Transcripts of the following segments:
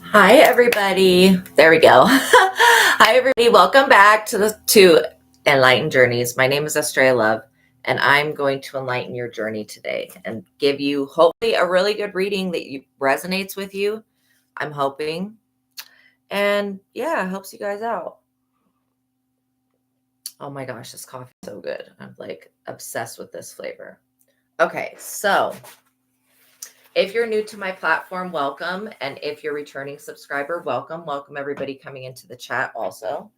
Hi, everybody. There we go. Hi, everybody. Welcome back to Enlightened Journeys. My name is Astraea Love, and I'm going to enlighten your journey today and give you hopefully a really good reading that resonates with you. I'm hoping, and yeah, helps you guys out. Oh my gosh, this coffee is so good. I'm like obsessed with this flavor. Okay, so if you're new to my platform, welcome. And if you're a returning subscriber, welcome. Welcome everybody coming into the chat also.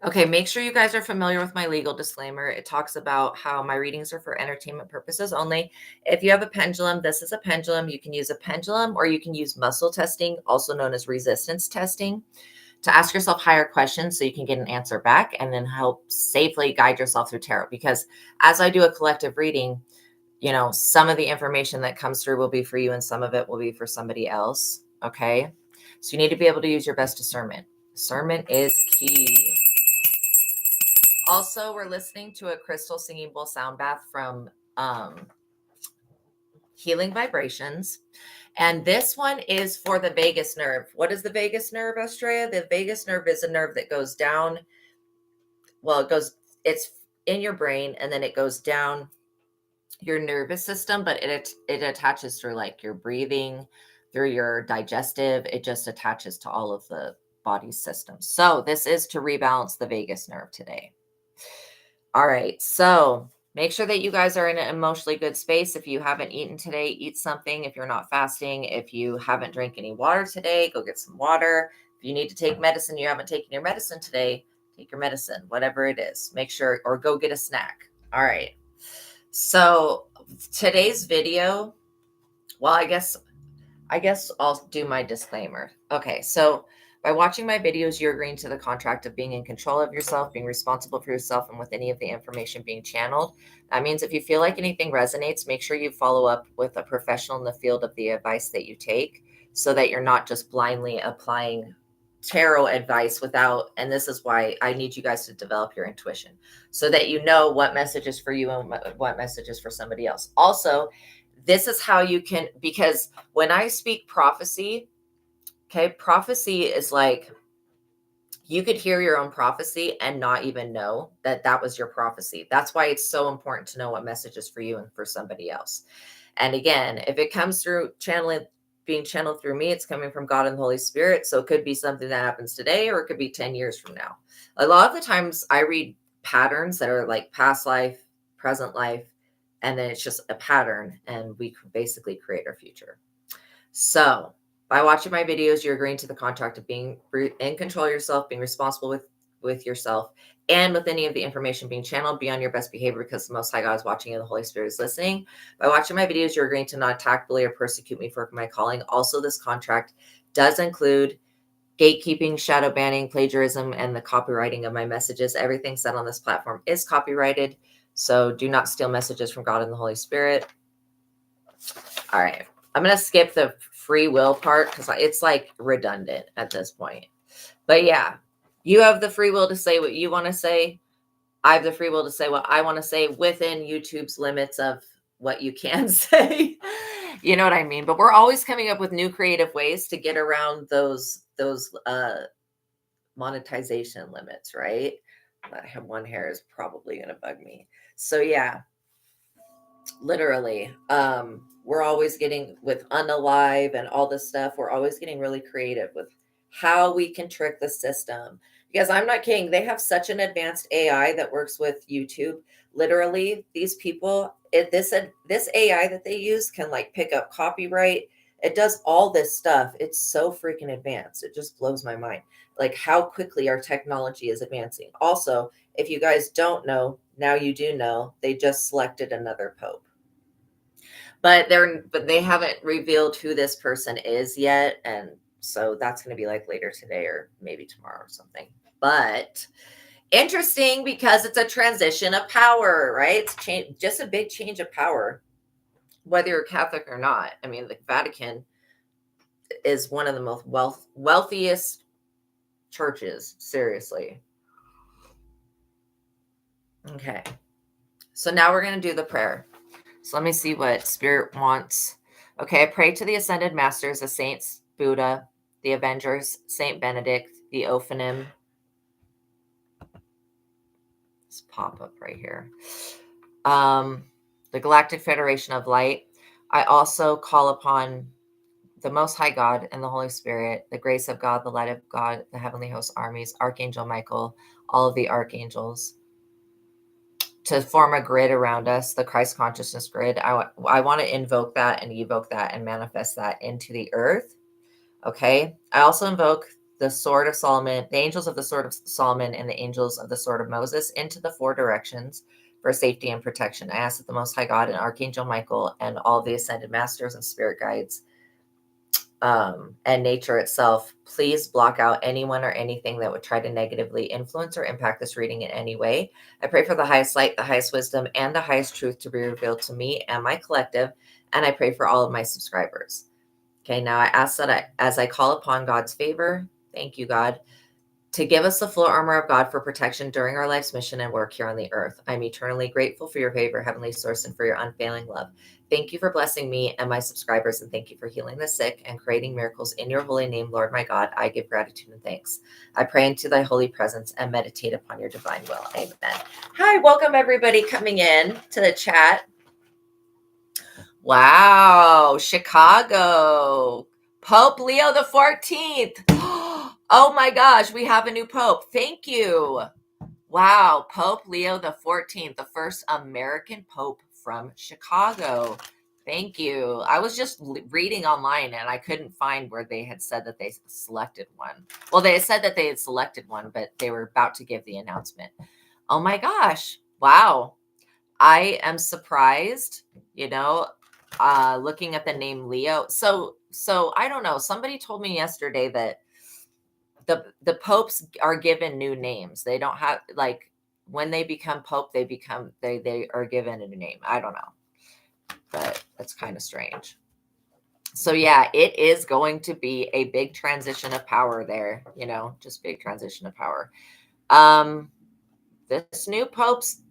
Okay, make sure you guys are familiar with my legal disclaimer. It talks about how my readings are for entertainment purposes only. If you have a pendulum, this is a pendulum. You can use a pendulum or you can use muscle testing, also known as resistance testing, to ask yourself higher questions so you can get an answer back and then help safely guide yourself through tarot. Because as I do a collective reading, some of the information that comes through will be for you and some of it will be for somebody else. Okay. So you need to be able to use your best discernment. Discernment is key. Also, we're listening to a crystal singing bowl sound bath from Healing Vibrations. And this one is for the vagus nerve. What is the vagus nerve, Astraea? The vagus nerve is a nerve that goes down. Well, it's in your brain and then it goes down your nervous system, but it attaches through like your breathing, through your digestive. It just attaches to all of the body's systems. So this is to rebalance the vagus nerve today. All right. So make sure that you guys are in an emotionally good space. If you haven't eaten today, eat something. If you're not fasting, if you haven't drank any water today, go get some water. If you need to take medicine, you haven't taken your medicine today, take your medicine, whatever it is. Make sure, or go get a snack. All right. So today's video, well, I guess I'll do my disclaimer. Okay, so by watching my videos, you're agreeing to the contract of being in control of yourself, being responsible for yourself, and with any of the information being channeled. That means if you feel like anything resonates, make sure you follow up with a professional in the field of the advice that you take so that you're not just blindly applying tarot advice without, and this is why I need you guys to develop your intuition so that you know what message is for you and what message is for somebody else. Also, this is how you can, because when I speak prophecy, okay, prophecy is like you could hear your own prophecy and not even know that that was your prophecy. That's why it's so important to know what message is for you and for somebody else. And again, if it comes through being channeled through me, it's coming from God and the Holy Spirit. So it could be something that happens today, or it could be 10 years from now. A lot of the times I read patterns that are like past life, present life, and then it's just a pattern, and we basically create our future. So by watching my videos, you're agreeing to the contract of being in control of yourself, being responsible with yourself, and with any of the information being channeled, be on your best behavior because the Most High God is watching and the Holy Spirit is listening. By watching my videos, you're agreeing to not attack, bully, or persecute me for my calling. Also, this contract does include gatekeeping, shadow banning, plagiarism, and the copywriting of my messages. Everything said on this platform is copyrighted. So do not steal messages from God and the Holy Spirit. All right. I'm going to skip the free will part because it's like redundant at this point. But yeah, you have the free will to say what you want to say. I have the free will to say what I want to say within YouTube's limits of what you can say. You know what I mean? But we're always coming up with new creative ways to get around those monetization limits, right? That one hair is probably going to bug me. So yeah, literally, we're always getting with unalive and all this stuff. We're always getting really creative with how we can trick the system. Because I'm not kidding, they have such an advanced AI that works with YouTube. Literally, these people, this AI that they use can like pick up copyright. It does all this stuff. It's so freaking advanced. It just blows my mind. Like how quickly our technology is advancing. Also, if you guys don't know, now you do know, they just selected another pope. But they haven't revealed who this person is yet, and so that's going to be like later today or maybe tomorrow or something. But interesting because it's a transition of power, right? It's just a big change of power, whether you're Catholic or not. I mean, the Vatican is one of the most wealthiest churches, seriously. Okay, so now we're going to do the prayer. So let me see what Spirit wants Okay, I pray to the ascended masters, the saints, Buddha, the avengers, Saint Benedict, the Ophanim. Let's pop up right here. The Galactic Federation of Light. I also call upon the Most High God and the Holy Spirit, the grace of God, the light of God, the heavenly host armies, Archangel Michael, all of the archangels, to form a grid around us, the Christ consciousness grid. I want to invoke that and evoke that and manifest that into the earth. Okay. I also invoke the sword of Solomon, the angels of the sword of Solomon, and the angels of the sword of Moses into the 4 directions for safety and protection. I ask that the Most High God and Archangel Michael and all the ascended masters and spirit guides and nature itself, please block out anyone or anything that would try to negatively influence or impact this reading in any way. I pray for the highest light, the highest wisdom, and the highest truth to be revealed to me and my collective, and I pray for all of my subscribers. Okay, now I ask that as I call upon God's favor, thank you, God, to give us the full armor of God for protection during our life's mission and work here on the earth. I'm eternally grateful for your favor, Heavenly Source, and for your unfailing love. Thank you for blessing me and my subscribers, and thank you for healing the sick and creating miracles in your holy name, Lord my God. I give gratitude and thanks. I pray into thy holy presence and meditate upon your divine will. Amen. Hi, welcome everybody coming in to the chat. Wow, Chicago. Pope Leo the 14th. Oh my gosh, we have a new pope. Thank you. Wow, Pope Leo the 14th, the first American pope from Chicago. Thank you. I was just reading online and I couldn't find where they had said that they selected one. Well, they said that they had selected one, but they were about to give the announcement. Oh my gosh. Wow. I am surprised, looking at the name Leo. So I don't know. Somebody told me yesterday that the popes are given new names. They don't have, like, when they become pope, they are given a new name. I don't know, but that's kind of strange. So yeah, it is going to be a big transition of power there, just big transition of power. This new pope's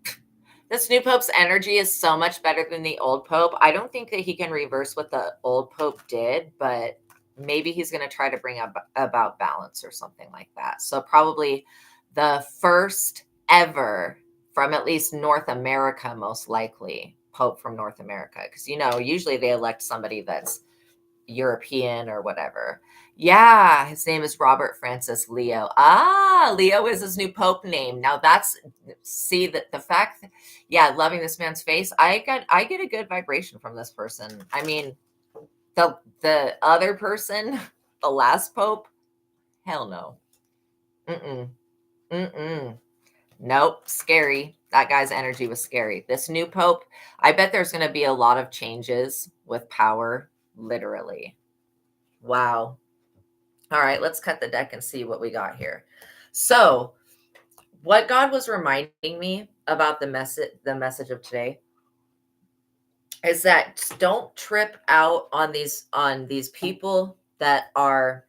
energy is so much better than the old pope. I don't think that he can reverse what the old pope did, but maybe he's going to try to bring about balance or something like that. So probably the first ever from at least North America, most likely, pope from North America. Because, usually they elect somebody that's European or whatever. Yeah, his name is Robert Francis Leo. Leo is his new pope name. Now see that the fact, loving this man's face. I get a good vibration from this person. I mean, the other person, the last pope, hell no. Nope, scary. That guy's energy was scary. This new pope, I bet there's going to be a lot of changes with power, literally. Wow. All right, let's cut the deck and see what we got here. So, what God was reminding me about the message of today is that don't trip out on these people that are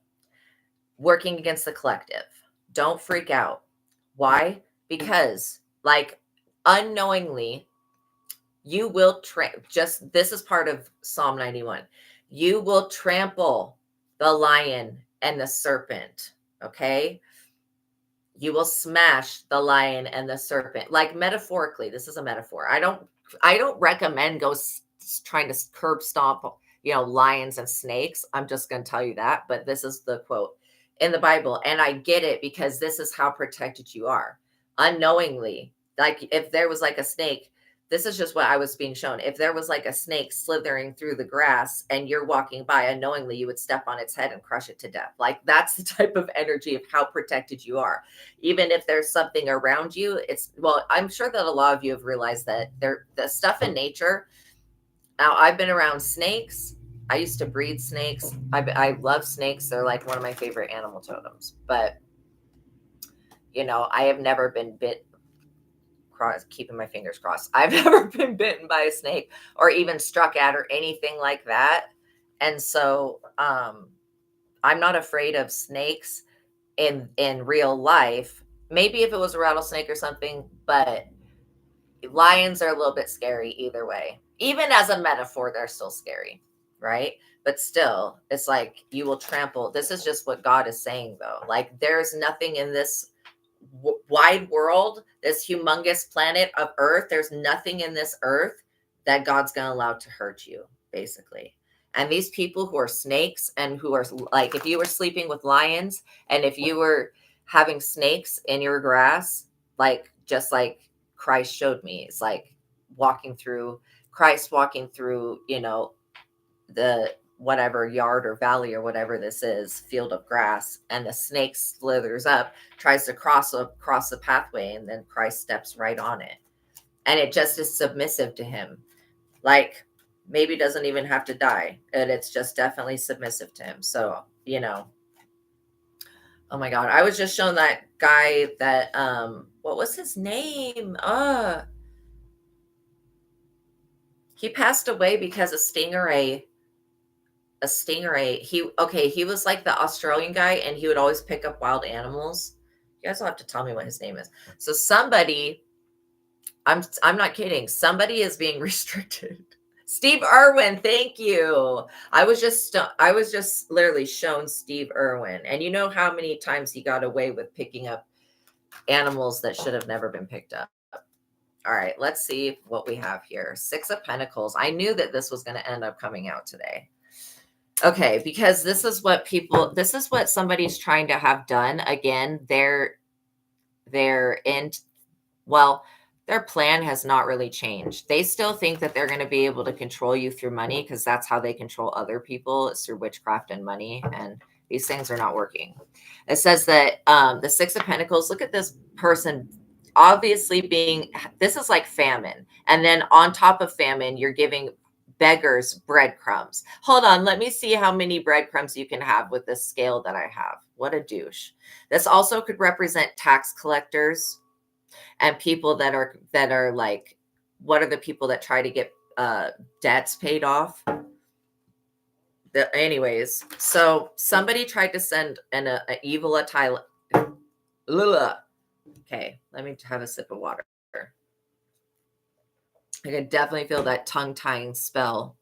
working against the collective. Don't freak out. Why? Because, like, unknowingly, you will this is part of Psalm 91. You will trample the lion and the serpent. Okay. You will smash the lion and the serpent. Like, metaphorically, this is a metaphor. I don't recommend trying to curb stomp, lions and snakes. I'm just going to tell you that, but this is the quote in the Bible. And I get it, because this is how protected you are unknowingly. Like, if there was like a snake, this is just what I was being shown. If there was like a snake slithering through the grass and you're walking by, unknowingly, you would step on its head and crush it to death. Like, that's the type of energy of how protected you are. Even if there's something around you, I'm sure that a lot of you have realized that the stuff in nature. Now, I've been around snakes. I used to breed snakes. I love snakes. They're like one of my favorite animal totems. But, I have never been bit. Keeping my fingers crossed. I've never been bitten by a snake or even struck at or anything like that. And so I'm not afraid of snakes in real life. Maybe if it was a rattlesnake or something, but lions are a little bit scary either way. Even as a metaphor, they're still scary. right? But still, it's like you will trample. This is just what God is saying, though. Like, there's nothing in this wide world, this humongous planet of Earth, there's nothing in this earth that God's going to allow to hurt you, basically. And these people who are snakes and who are like, if you were sleeping with lions and if you were having snakes in your grass, like just like Christ showed me, it's like Christ walking through, the whatever yard or valley or whatever this is, field of grass, and the snake slithers up, tries to cross the pathway, and then Christ steps right on it. And it just is submissive to him. Like, maybe doesn't even have to die. And it's just definitely submissive to him. So, oh my God. I was just shown that guy that, what was his name? He passed away because a stingray. He was like the Australian guy, and he would always pick up wild animals. You guys will have to tell me what his name is. So somebody, I'm not kidding, somebody is being restricted. Steve Irwin, thank you. I was just literally shown Steve Irwin, and you know how many times he got away with picking up animals that should have never been picked up. All right, let's see what we have here. 6 of Pentacles. I knew that this was going to end up coming out today. Okay, because this is what somebody's trying to have done. Again, their plan has not really changed. They still think that they're going to be able to control you through money, because that's how they control other people, is through witchcraft and money. And these things are not working. It says that the 6 of Pentacles, look at this person obviously this is like famine. And then on top of famine, you're giving beggars breadcrumbs. Hold on, let me see how many breadcrumbs you can have with this scale that I have. What a douche. This also could represent tax collectors and people that are like, what are the people that try to get debts paid off? Anyways, so somebody tried to send an evil Thailand. Okay, let me have a sip of water. I could definitely feel that tongue-tying spell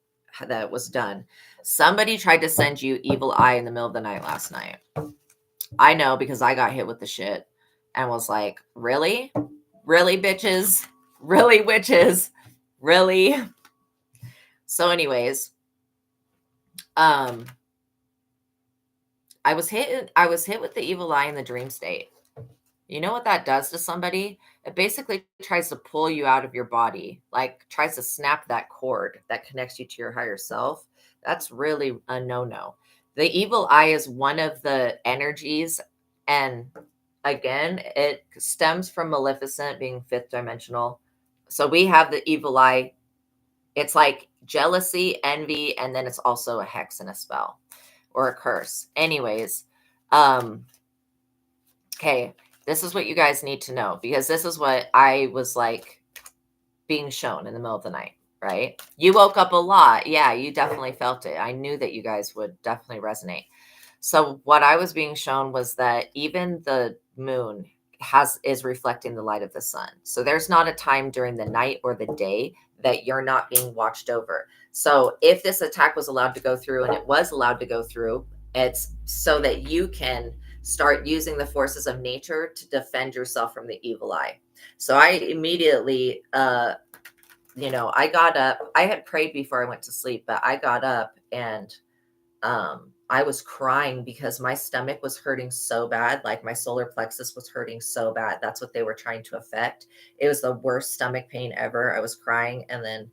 that was done. Somebody tried to send you evil eye in the middle of the night last night. I know, because I got hit with the shit and was like, really? Really, bitches? Really, witches? Really? So anyways, I was hit with the evil eye in the dream state. You know what that does to somebody? It basically tries to pull you out of your body, like tries to snap that cord that connects you to your higher self. That's really a no-no. The evil eye is one of the energies. And again, it stems from Maleficent being 5th dimensional. So we have the evil eye. It's like jealousy, envy, and then it's also a hex and a spell or a curse. Anyways, okay. This is what you guys need to know, because this is what I was like being shown in the middle of the night, right? You woke up a lot. Yeah, you definitely felt it. I knew that you guys would definitely resonate. So what I was being shown was that even the moon is reflecting the light of the sun. So there's not a time during the night or the day that you're not being watched over. So if this attack was allowed to go through, and it was allowed to go through, it's so that you can start using the forces of nature to defend yourself from the evil eye. So I immediately, I got up. I had prayed before I went to sleep, but I got up and I was crying because my stomach was hurting so bad. Like my solar plexus was hurting so bad. That's what they were trying to affect. It was the worst stomach pain ever. I was crying, and then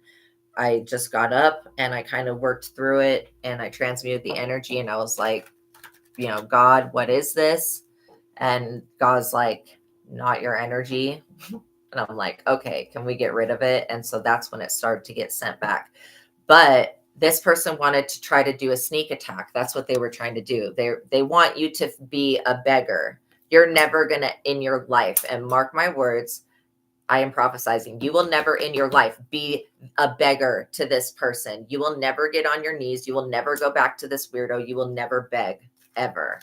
I just got up and I kind of worked through it, and I transmuted the energy, and I was like, God, what is this? And God's like, not your energy. And I'm like, okay, can we get rid of it? And so that's when it started to get sent back. But this person wanted to try to do a sneak attack. That's what they were trying to do. They want you to be a beggar. You're never going to, in your life, and mark my words, I am prophesizing, you will never in your life be a beggar to this person. You will never get on your knees. You will never go back to this weirdo. You will never beg, ever.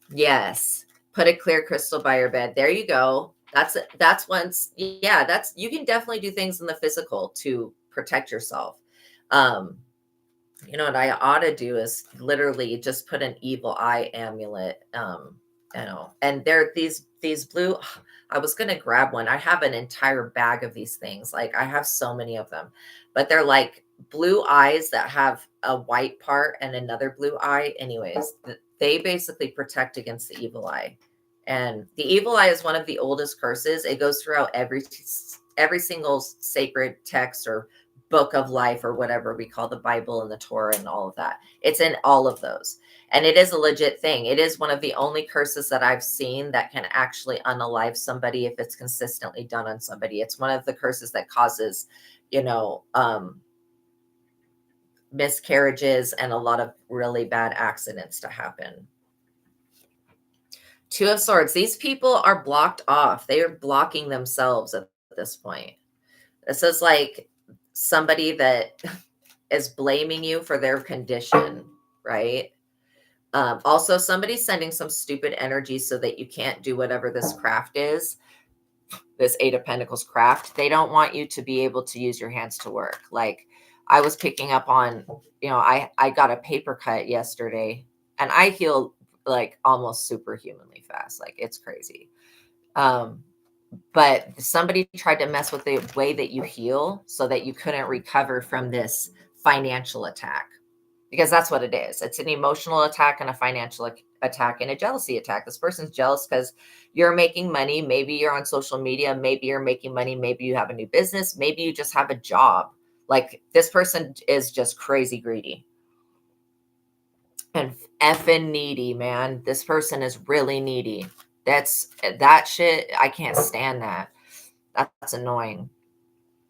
Yes. Put a clear crystal by your bed. There you go. That's once. Yeah, you can definitely do things in the physical to protect yourself. You know what I ought to do is literally just put an evil eye amulet. And they're these blue. I was gonna grab one. I have an entire bag of these things. Like I have so many of them, but they're like blue eyes that have a white part and another blue eye. Anyways, they basically protect against the evil eye. And the evil eye is one of the oldest curses. It goes throughout every single sacred text or book of life or whatever we call the Bible and the Torah and all of that. It's in all of those. And it is a legit thing. It is one of the only curses that I've seen that can actually unalive somebody if it's consistently done on somebody. It's one of the curses that causes, miscarriages and a lot of really bad accidents to happen. Two of Swords. These people are blocked off. They are blocking themselves at this point. This is like somebody that is blaming you for their condition, right? Also, somebody's sending some stupid energy so that you can't do whatever this craft is, this Eight of Pentacles craft. They don't want you to be able to use your hands to work. Like I was picking up on, I got a paper cut yesterday and I heal like almost superhumanly fast. Like it's crazy. But somebody tried to mess with the way that you heal so that you couldn't recover from this financial attack, because that's what it is. It's an emotional attack and a financial attack and a jealousy attack. This person's jealous because you're making money. Maybe you're on social media. Maybe you're making money. Maybe you have a new business. Maybe you just have a job. Like this person is just crazy greedy and effing needy, man. This person is really needy. That shit. I can't stand that. That's annoying.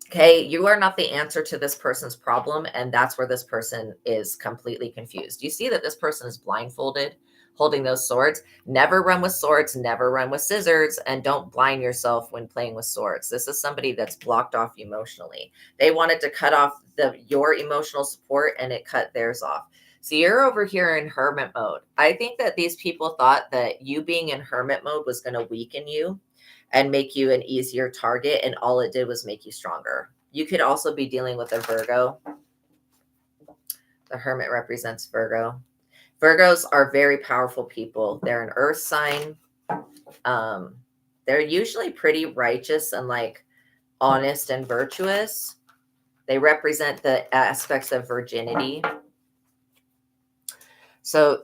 Okay, you are not the answer to this person's problem, and that's where this person is completely confused. You see that this person is blindfolded, holding those swords. Never run with swords, never run with scissors, and don't blind yourself when playing with swords. This is somebody that's blocked off emotionally. They wanted to cut off your emotional support, and it cut theirs off. So you're over here in hermit mode. I think that these people thought that you being in hermit mode was going to weaken you and make you an easier target. And all it did was make you stronger. You could also be dealing with a Virgo. The Hermit represents Virgo. Virgos are very powerful people. They're an earth sign. They're usually pretty righteous and like honest and virtuous. They represent the aspects of virginity. So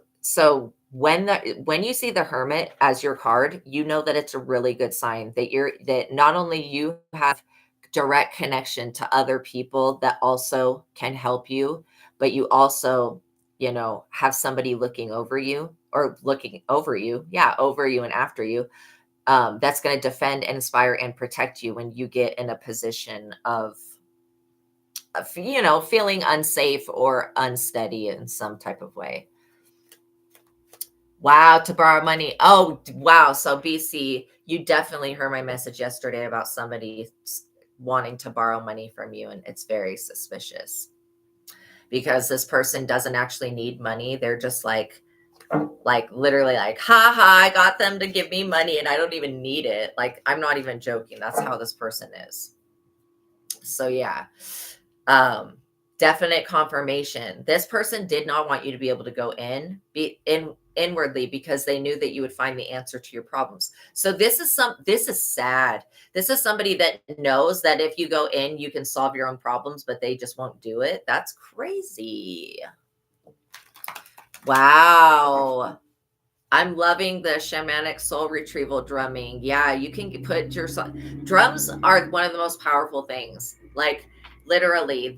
when you see the Hermit as your card, you know that it's a really good sign that not only you have direct connection to other people that also can help you, but you also, have somebody looking over you and after you, that's going to defend, inspire, and protect you when you get in a position of feeling unsafe or unsteady in some type of way. Wow, to borrow money. Oh, wow. So BC, you definitely heard my message yesterday about somebody wanting to borrow money from you, and it's very suspicious because this person doesn't actually need money. They're just like literally like, ha ha, I got them to give me money and I don't even need it. Like, I'm not even joking. That's how this person is. So yeah. Definite confirmation. This person did not want you to be able to go inwardly because they knew that you would find the answer to your problems. So this is sad. This is somebody that knows that if you go in, you can solve your own problems, but they just won't do it. That's crazy. Wow. I'm loving the shamanic soul retrieval drumming. Yeah, you can put your drums are one of the most powerful things. Like literally,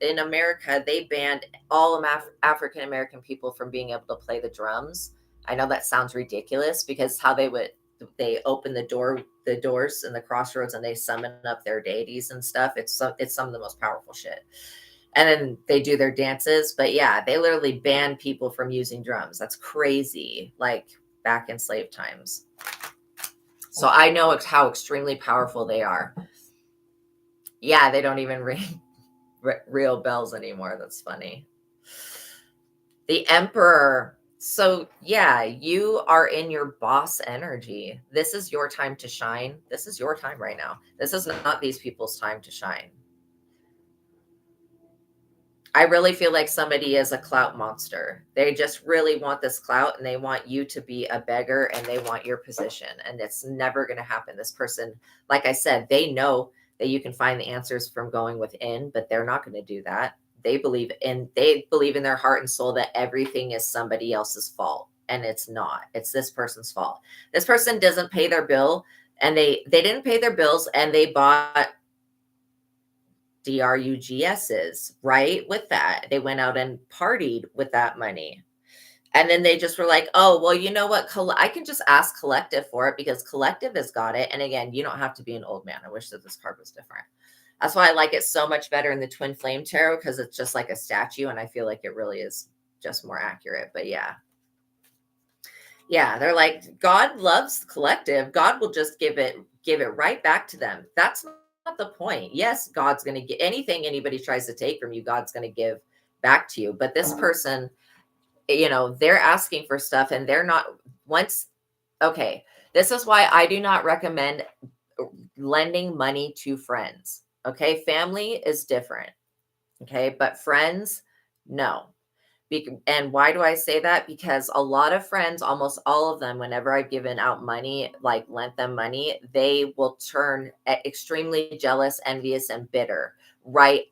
in America, they banned all African American people from being able to play the drums. I know that sounds ridiculous because how they open the doors in the crossroads and they summon up their deities and stuff. It's some of the most powerful shit. And then they do their dances. But yeah, they literally ban people from using drums. That's crazy. Like back in slave times. So I know how extremely powerful they are. Yeah, they don't even ring real bells anymore. That's funny. The Emperor. So yeah, you are in your boss energy. This is your time to shine. This is your time right now. This is not these people's time to shine. I really feel like somebody is a clout monster. They just really want this clout and they want you to be a beggar and they want your position. And it's never going to happen. This person, like I said, they know that you can find the answers from going within, but they're not going to do that. They believe in their heart and soul that everything is somebody else's fault. And it's not. It's this person's fault. This person doesn't pay their bill and they didn't pay their bills and they bought DRUGSs, right? With that, they went out and partied with that money. And then they just were like, oh, well, you know what? I can just ask Collective for it because Collective has got it. And again, you don't have to be an old man. I wish that this card was different. That's why I like it so much better in the Twin Flame Tarot because it's just like a statue. And I feel like it really is just more accurate. But yeah. Yeah, they're like, God loves the Collective. God will just give it right back to them. That's not the point. Yes, God's going to get anything anybody tries to take from you, God's going to give back to you. But this person, you know, they're asking for stuff and they're not okay. This is why I do not recommend lending money to friends. Okay. Family is different. Okay. But friends, no. And why do I say that? Because a lot of friends, almost all of them, whenever I've given out money, like lent them money, they will turn extremely jealous, envious, and bitter right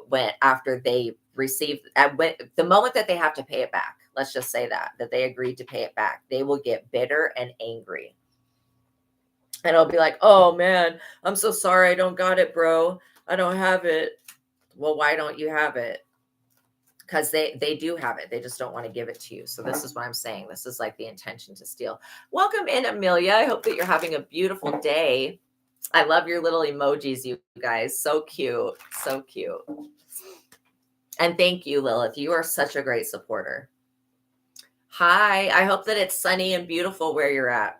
after they receive the moment that they have to pay it back. Let's just say that they agreed to pay it back. They will get bitter and angry. And I'll be like, oh man, I'm so sorry. I don't got it, bro. I don't have it. Well, why don't you have it? Because they do have it. They just don't want to give it to you. So this is what I'm saying. This is like the intention to steal. Welcome in, Amelia. I hope that you're having a beautiful day. I love your little emojis, you guys. So cute. So cute. And thank you, Lilith. You are such a great supporter. Hi. I hope that it's sunny and beautiful where you're at.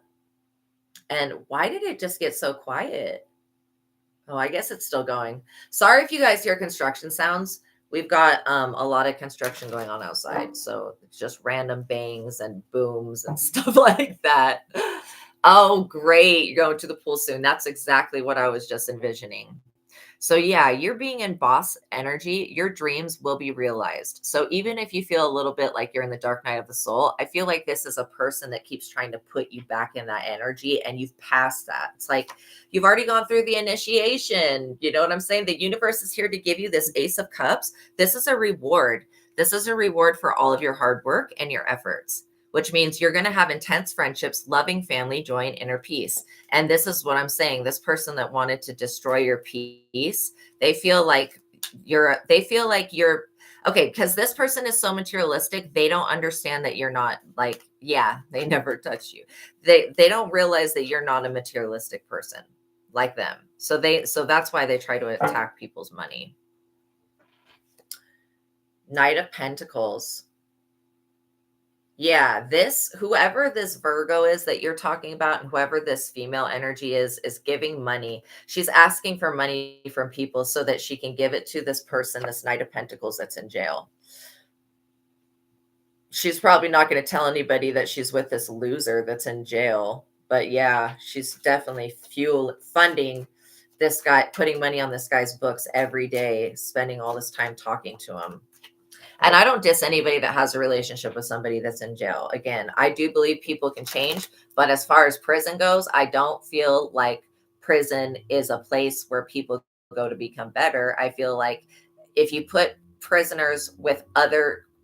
And why did it just get so quiet? Oh, I guess it's still going. Sorry if you guys hear construction sounds. We've got a lot of construction going on outside. So it's just random bangs and booms and stuff like that. Oh, great. You're going to the pool soon. That's exactly what I was just envisioning. So yeah, you're being in boss energy. Your dreams will be realized. So even if you feel a little bit like you're in the dark night of the soul, I feel like this is a person that keeps trying to put you back in that energy and you've passed that. It's like you've already gone through the initiation. You know what I'm saying? The universe is here to give you this Ace of Cups. This is a reward. This is a reward for all of your hard work and your efforts, which means you're going to have intense friendships, loving family, joy, and inner peace. And this is what I'm saying. This person that wanted to destroy your peace, they feel like you're okay, because this person is so materialistic. They don't understand that you're not like, yeah, they never touch you. They don't realize that you're not a materialistic person like them. So that's why they try to attack people's money. Knight of Pentacles. Yeah, whoever this Virgo is that you're talking about and whoever this female energy is giving money. She's asking for money from people so that she can give it to this person, this Knight of Pentacles that's in jail. She's probably not going to tell anybody that she's with this loser that's in jail. But yeah, she's definitely funding this guy, putting money on this guy's books every day, spending all this time talking to him. And I don't diss anybody that has a relationship with somebody that's in jail. Again, I do believe people can change. But as far as prison goes, I don't feel like prison is a place where people go to become better. I feel like if you put prisoners with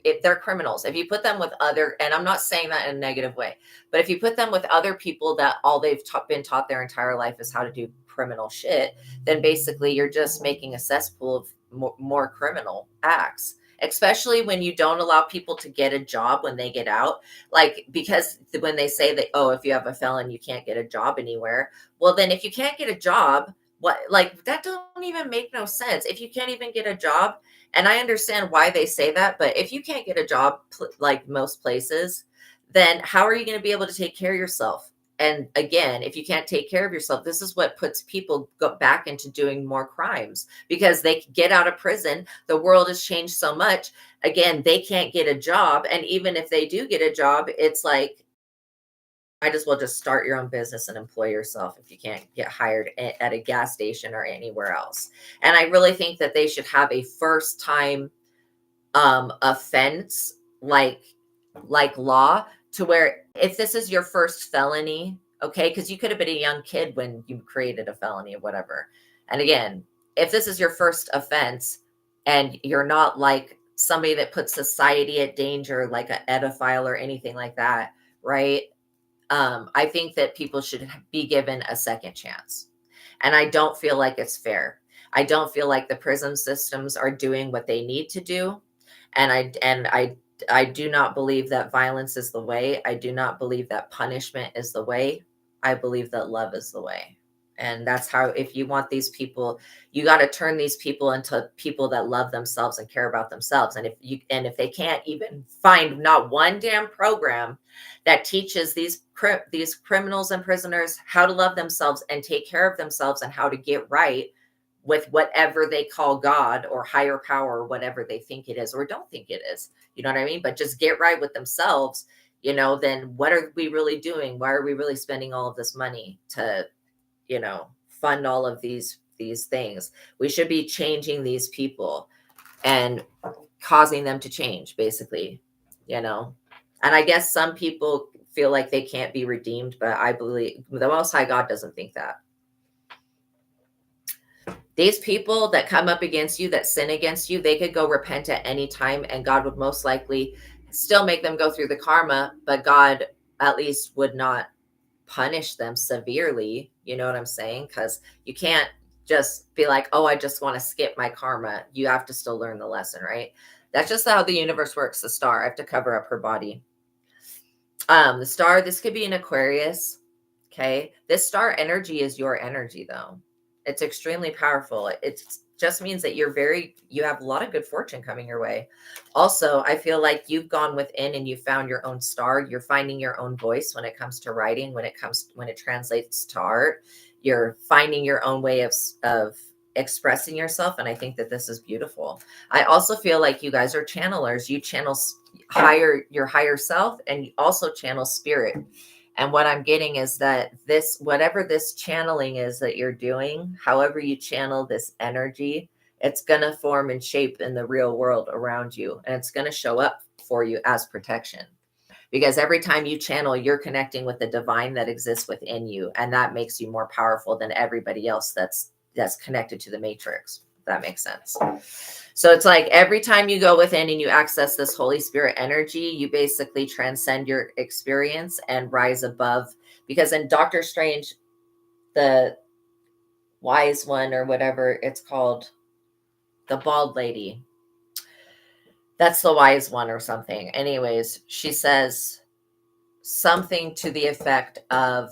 if they're criminals, if you put them with and I'm not saying that in a negative way, but if you put them with other people that all they've been taught their entire life is how to do criminal shit, then basically you're just making a cesspool of more criminal acts. Especially when you don't allow people to get a job when they get out. Like, because when they say that, oh, if you have a felon, you can't get a job anywhere. Well, then if you can't get a job, that don't even make no sense. If you can't even get a job, and I understand why they say that, but if you can't get a job, like most places, then how are you going to be able to take care of yourself? And again, if you can't take care of yourself, this is what puts people back into doing more crimes because they get out of prison. The world has changed so much. Again, they can't get a job. And even if they do get a job, it's like, might as well just start your own business and employ yourself if you can't get hired at a gas station or anywhere else. And I really think that they should have a first time offense, like law, to where if this is your first felony, okay, because you could have been a young kid when you created a felony or whatever. And again, if this is your first offense and you're not like somebody that puts society at danger, like a pedophile or anything like that, right? I think that people should be given a second chance. And I don't feel like it's fair. I don't feel like the prison systems are doing what they need to do. And I do not believe that violence is the way. I do not believe that punishment is the way. I believe that love is the way. And that's how, if you want these people, you got to turn these people into people that love themselves and care about themselves. And if they can't even find not one damn program that teaches these criminals and prisoners how to love themselves and take care of themselves and how to get right with whatever they call God or higher power or whatever they think it is or don't think it is. You know what I mean? But just get right with themselves, then what are we really doing? Why are we really spending all of this money to, fund all of these things? We should be changing these people and causing them to change, basically, And I guess some people feel like they can't be redeemed, but I believe the Most High God doesn't think that. These people that come up against you, that sin against you, they could go repent at any time, and God would most likely still make them go through the karma, but God at least would not punish them severely. You know what I'm saying? Because you can't just be like, oh, I just want to skip my karma. You have to still learn the lesson, right? That's just how the universe works. The star, I have to cover up her body. The star, this could be an Aquarius. Okay. This star energy is your energy, though. It's extremely powerful. It just means that you have a lot of good fortune coming your way. Also, I feel like you've gone within and you found your own star. You're finding your own voice when it comes to writing, when it translates to art. You're finding your own way of expressing yourself. And I think that this is beautiful. I also feel like you guys are channelers. You channel your higher self, and you also channel spirit. And what I'm getting is that whatever this channeling is that you're doing, however you channel this energy, it's going to form and shape in the real world around you. And it's going to show up for you as protection. Because every time you channel, you're connecting with the divine that exists within you. And that makes you more powerful than everybody else that's connected to the matrix. If that makes sense. So it's like every time you go within and you access this Holy Spirit energy, you basically transcend your experience and rise above. Because in Doctor Strange, the wise one or whatever it's called, the bald lady, that's the wise one or something. Anyways, she says something to the effect of,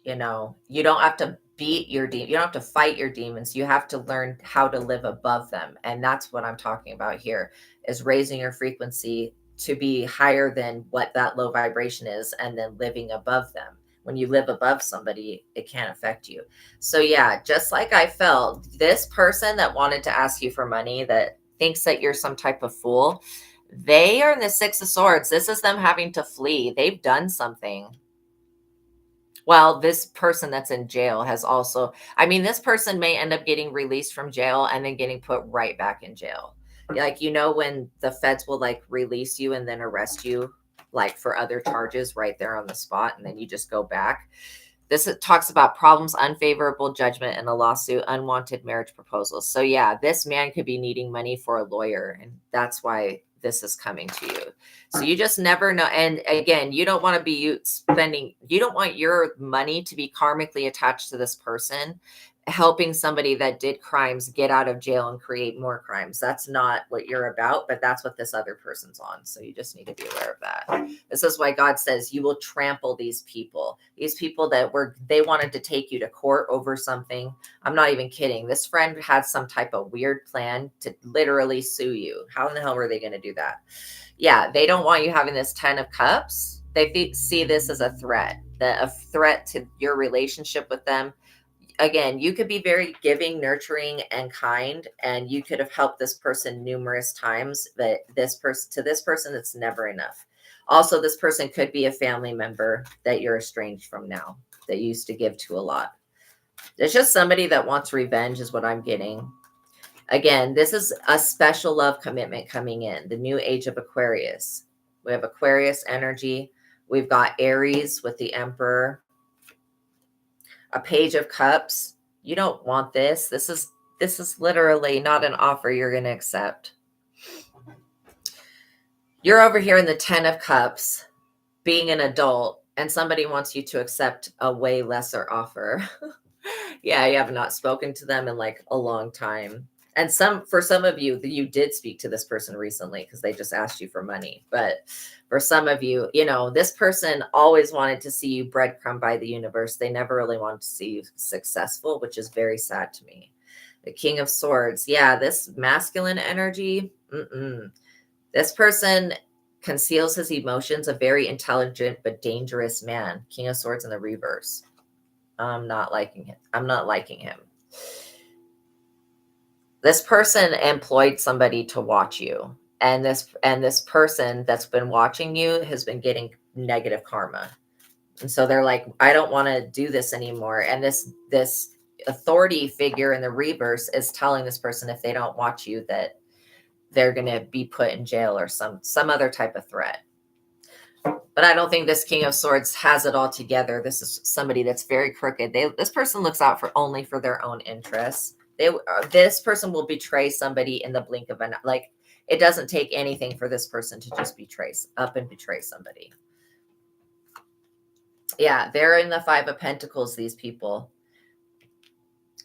you don't have to beat your demon. You don't have to fight your demons. You have to learn how to live above them. And that's what I'm talking about here, is raising your frequency to be higher than what that low vibration is, and then living above them. When you live above somebody, it can't affect you. So yeah, just like I felt, this person that wanted to ask you for money, that thinks that you're some type of fool, they are in the Six of Swords. This is them having to flee. They've done something. Well, this person that's in jail has also, this person may end up getting released from jail and then getting put right back in jail. Like, when the feds will like release you and then arrest you, like for other charges right there on the spot, and then you just go back. This talks about problems, unfavorable judgment in a lawsuit, unwanted marriage proposals. So yeah, this man could be needing money for a lawyer, and that's why this is coming to you. So you just never know. And again, you don't want to be you don't want your money to be karmically attached to this person, helping somebody that did crimes get out of jail and create more crimes. That's not what you're about, but that's what this other person's on. So you just need to be aware of that. This is why God says you will trample these people that they wanted to take you to court over something. I'm not even kidding. This friend had some type of weird plan to literally sue you. How in the hell were they going to do that? Yeah, they don't want you having this 10 of Cups. They see this as a threat to your relationship with them. Again, you could be very giving, nurturing, and kind, and you could have helped this person numerous times, but this person, it's never enough. Also, this person could be a family member that you're estranged from now, that you used to give to a lot. It's just somebody that wants revenge is what I'm getting. Again, this is a special love commitment coming in, the new age of Aquarius. We have Aquarius energy. We've got Aries with the Emperor, a Page of Cups. You don't want this. This is literally not an offer you're going to accept. You're over here in the 10 of Cups, being an adult, and somebody wants you to accept a way lesser offer. Yeah, you have not spoken to them in like a long time. And for some of you, you did speak to this person recently because they just asked you for money. But for some of you, this person always wanted to see you breadcrumb by the universe. They never really wanted to see you successful, which is very sad to me. The King of Swords. Yeah, this masculine energy. This person conceals his emotions, a very intelligent but dangerous man. King of Swords in the reverse. I'm not liking him. I'm not liking him. This person employed somebody to watch you. And this person that's been watching you has been getting negative karma. And so they're like, I don't want to do this anymore. And this authority figure in the reverse is telling this person if they don't watch you that they're going to be put in jail or some other type of threat. But I don't think this King of Swords has it all together. This is somebody that's very crooked. This person looks out only for their own interests. This person will betray somebody in the blink of an eye. Like, it doesn't take anything for this person to just betray somebody. Yeah, they're in the 5 of Pentacles, these people.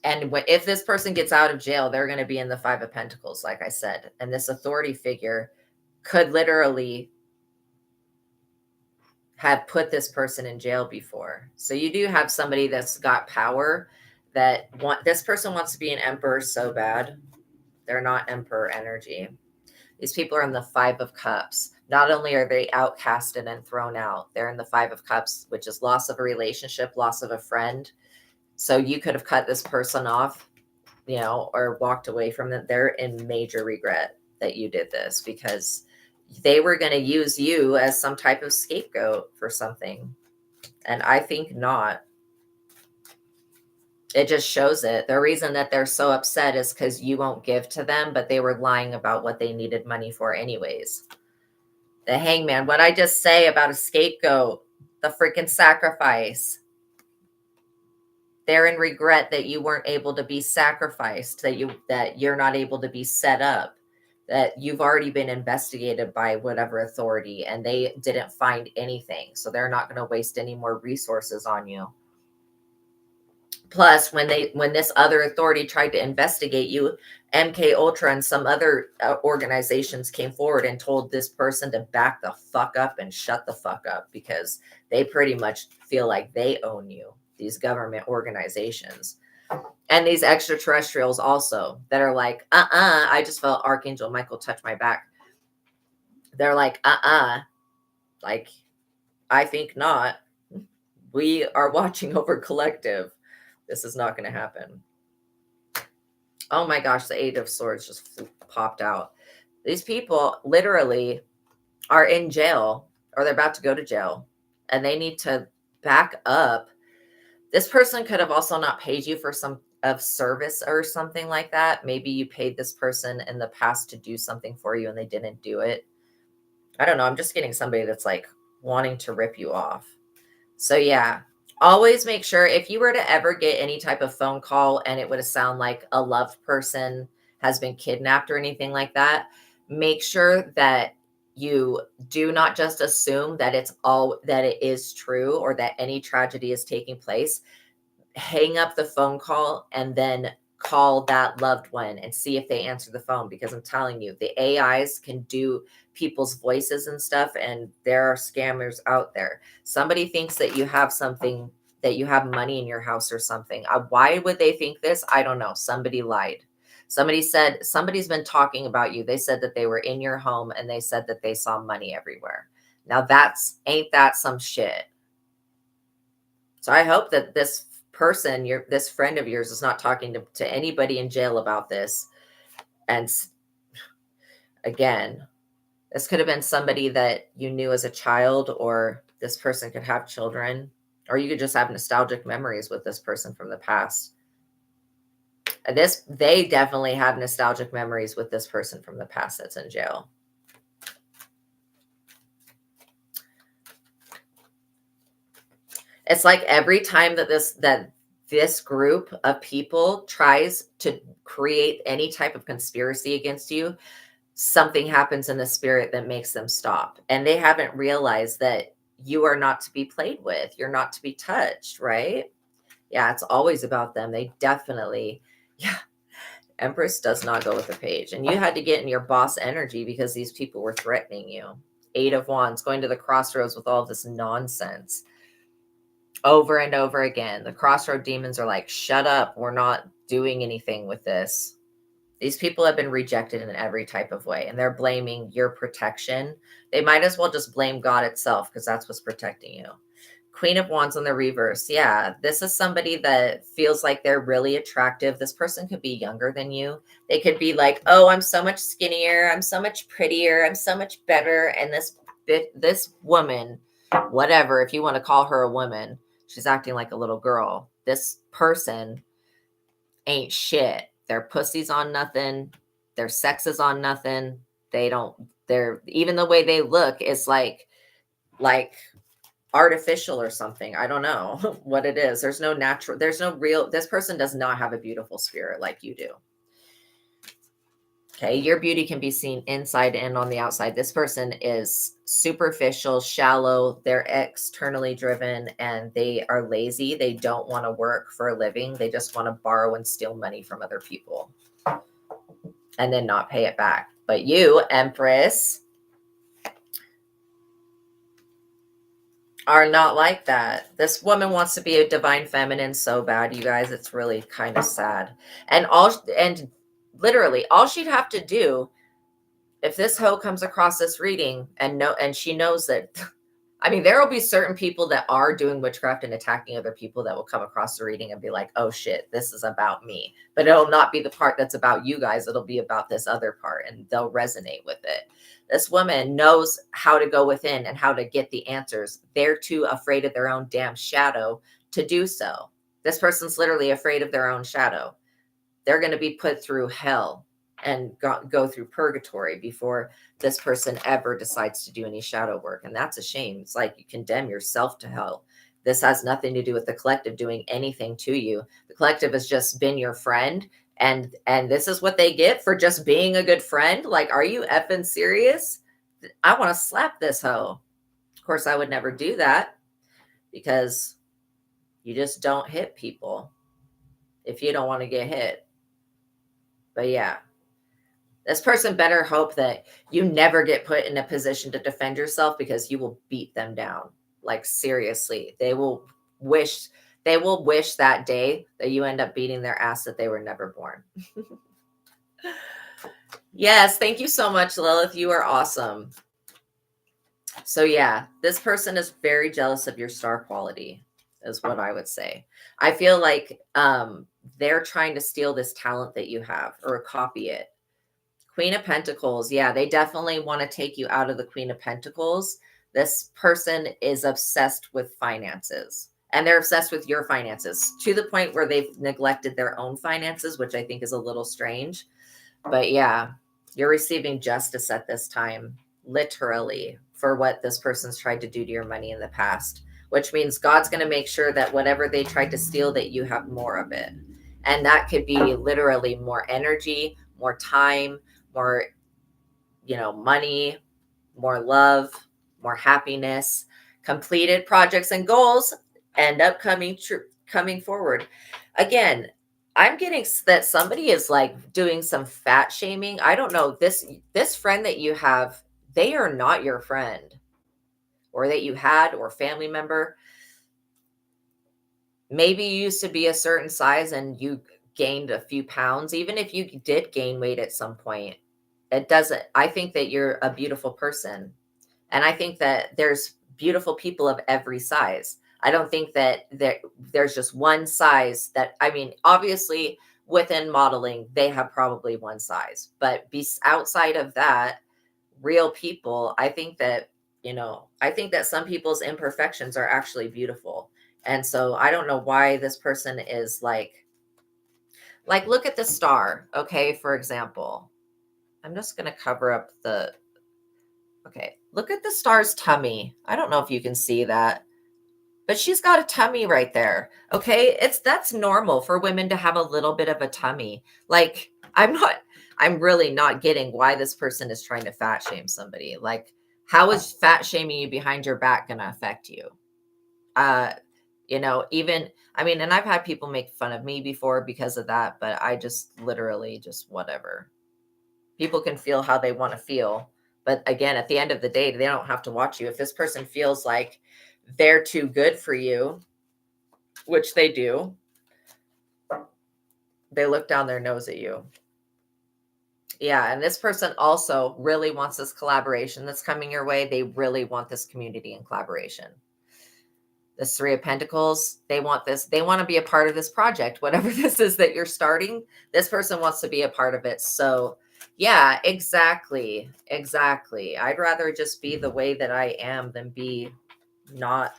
And if this person gets out of jail, they're going to be in the 5 of Pentacles, like I said. And this authority figure could literally have put this person in jail before. So you do have somebody that's got power this person wants to be an emperor so bad. They're not emperor energy. These people are in the 5 of Cups. Not only are they outcasted and thrown out, they're in the 5 of Cups, which is loss of a relationship, loss of a friend. So you could have cut this person off, or walked away from them. They're in major regret that you did this because they were going to use you as some type of scapegoat for something. And I think not. It just shows it. The reason that they're so upset is because you won't give to them, but they were lying about what they needed money for anyways. The Hangman. What I just say about a scapegoat, the freaking sacrifice. They're in regret that you weren't able to be sacrificed, that you're not able to be set up, that you've already been investigated by whatever authority and they didn't find anything. So they're not going to waste any more resources on you. Plus, when this other authority tried to investigate you, MK Ultra and some other organizations came forward and told this person to back the fuck up and shut the fuck up because they pretty much feel like they own you, these government organizations. And these extraterrestrials also that are like, I just felt Archangel Michael touch my back. They're like, like, I think not. We are watching over collective. This is not going to happen. Oh my gosh, the 8 of Swords just popped out. These people literally are in jail or they're about to go to jail and they need to back up. This person could have also not paid you for some of service or something like that. Maybe you paid this person in the past to do something for you and they didn't do it. I don't know. I'm just getting somebody that's like wanting to rip you off. So yeah, always make sure if you were to ever get any type of phone call and it would sound like a loved person has been kidnapped or anything like that, make sure that you do not just assume that it is true or that any tragedy is taking place. Hang up the phone call and then call that loved one and see if they answer the phone, because I'm telling you, the AIs can do people's voices and stuff, and there are scammers out there. Somebody thinks that you have something, that you have money in your house or something. Why would they think this? I don't know. Somebody lied. Somebody said somebody's been talking about you. They said that they were in your home and they said that they saw money everywhere. Now ain't that some shit? So I hope that this person, this friend of yours, is not talking to anybody in jail about this. And again, this could have been somebody that you knew as a child, or this person could have children, or you could just have nostalgic memories with this person from the past. They definitely have nostalgic memories with this person from the past that's in jail. It's like every time that this group of people tries to create any type of conspiracy against you, something happens in the spirit that makes them stop. And they haven't realized that you are not to be played with. You're not to be touched, right? Yeah, it's always about them. They definitely, yeah. Empress does not go with the page. And you had to get in your boss energy because these people were threatening you. 8 of Wands, going to the crossroads with all this nonsense over and over again. The crossroad demons are like, shut up. We're not doing anything with this. These people have been rejected in every type of way, and they're blaming your protection. They might as well just blame God itself because that's what's protecting you. Queen of Wands on the reverse. Yeah, this is somebody that feels like they're really attractive. This person could be younger than you. They could be like, oh, I'm so much skinnier. I'm so much prettier. I'm so much better. And this woman, whatever, if you want to call her a woman, she's acting like a little girl. This person ain't shit. Their pussy's on nothing. Their sex is on nothing. They're even the way they look is like artificial or something. I don't know what it is. There's no real, this person does not have a beautiful spirit like you do. Okay, your beauty can be seen inside and on the outside. This person is superficial, shallow, they're externally driven, and they are lazy. They don't want to work for a living. They just want to borrow and steal money from other people and then not pay it back. But you, Empress, are not like that. This woman wants to be a divine feminine so bad, you guys. It's really kind of sad. And literally all she'd have to do, if this hoe comes across this reading and she knows that, I mean, there will be certain people that are doing witchcraft and attacking other people that will come across the reading and be like, oh shit, this is about me. But it'll not be the part that's about you guys. It'll be about this other part, and they'll resonate with it. This woman knows how to go within and how to get the answers. They're too afraid of their own damn shadow to do so. This person's literally afraid of their own shadow. They're going to be put through hell and go through purgatory before this person ever decides to do any shadow work. And that's a shame. It's like you condemn yourself to hell. This has nothing to do with the collective doing anything to you. The collective has just been your friend. And this is what they get for just being a good friend. Like, are you effing serious? I want to slap this hoe. Of course, I would never do that because you just don't hit people if you don't want to get hit. But yeah. This person better hope that you never get put in a position to defend yourself because you will beat them down. Like, seriously, they will wish that day that you end up beating their ass that they were never born. Yes, thank you so much, Lilith. You are awesome. So yeah, this person is very jealous of your star quality, is what I would say. I feel like they're trying to steal this talent that you have or copy it. Queen of Pentacles. Yeah, they definitely want to take you out of the Queen of Pentacles. This person is obsessed with finances, and they're obsessed with your finances to the point where they've neglected their own finances, which I think is a little strange. But yeah, you're receiving justice at this time, literally, for what this person's tried to do to your money in the past, which means God's going to make sure that whatever they tried to steal, that you have more of it. And that could be literally more energy, more time, more, money, more love, more happiness, completed projects and goals end up coming forward. Again, I'm getting that somebody is like doing some fat shaming. I don't know. This friend that you have, they are not your friend, or that you had, or family member. Maybe you used to be a certain size and you gained a few pounds. Even if you did gain weight at some point, I think that you're a beautiful person. And I think that there's beautiful people of every size. I don't think that there's just one size obviously within modeling, they have probably one size, but outside of that, real people, I think that some people's imperfections are actually beautiful. And so I don't know why this person is like Like, look at the star, okay, for example. I'm just going to cover up the, okay, look at the star's tummy. I don't know if you can see that, but she's got a tummy right there. Okay. That's normal for women to have a little bit of a tummy. Like, I'm really not getting why this person is trying to fat shame somebody. Like, how is fat shaming you behind your back going to affect you? Even, I mean, and I've had people make fun of me before because of that, but I just literally just whatever. People can feel how they want to feel. But again, at the end of the day, they don't have to watch you. If this person feels like they're too good for you, which they do, they look down their nose at you. Yeah. And this person also really wants this collaboration that's coming your way. They really want this community and collaboration. This Three of Pentacles, they want this. They want to be a part of this project. Whatever this is that you're starting, this person wants to be a part of it. So yeah, exactly. I'd rather just be the way that I am than be not,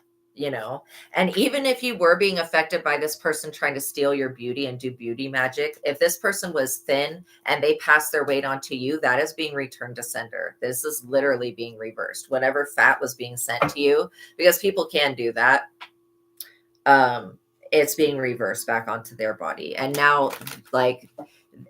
and even if you were being affected by this person trying to steal your beauty and do beauty magic, if this person was thin and they passed their weight on to you, that is being returned to sender. This is literally being reversed. Whatever fat was being sent to you, because people can do that, it's being reversed back onto their body. And now, like,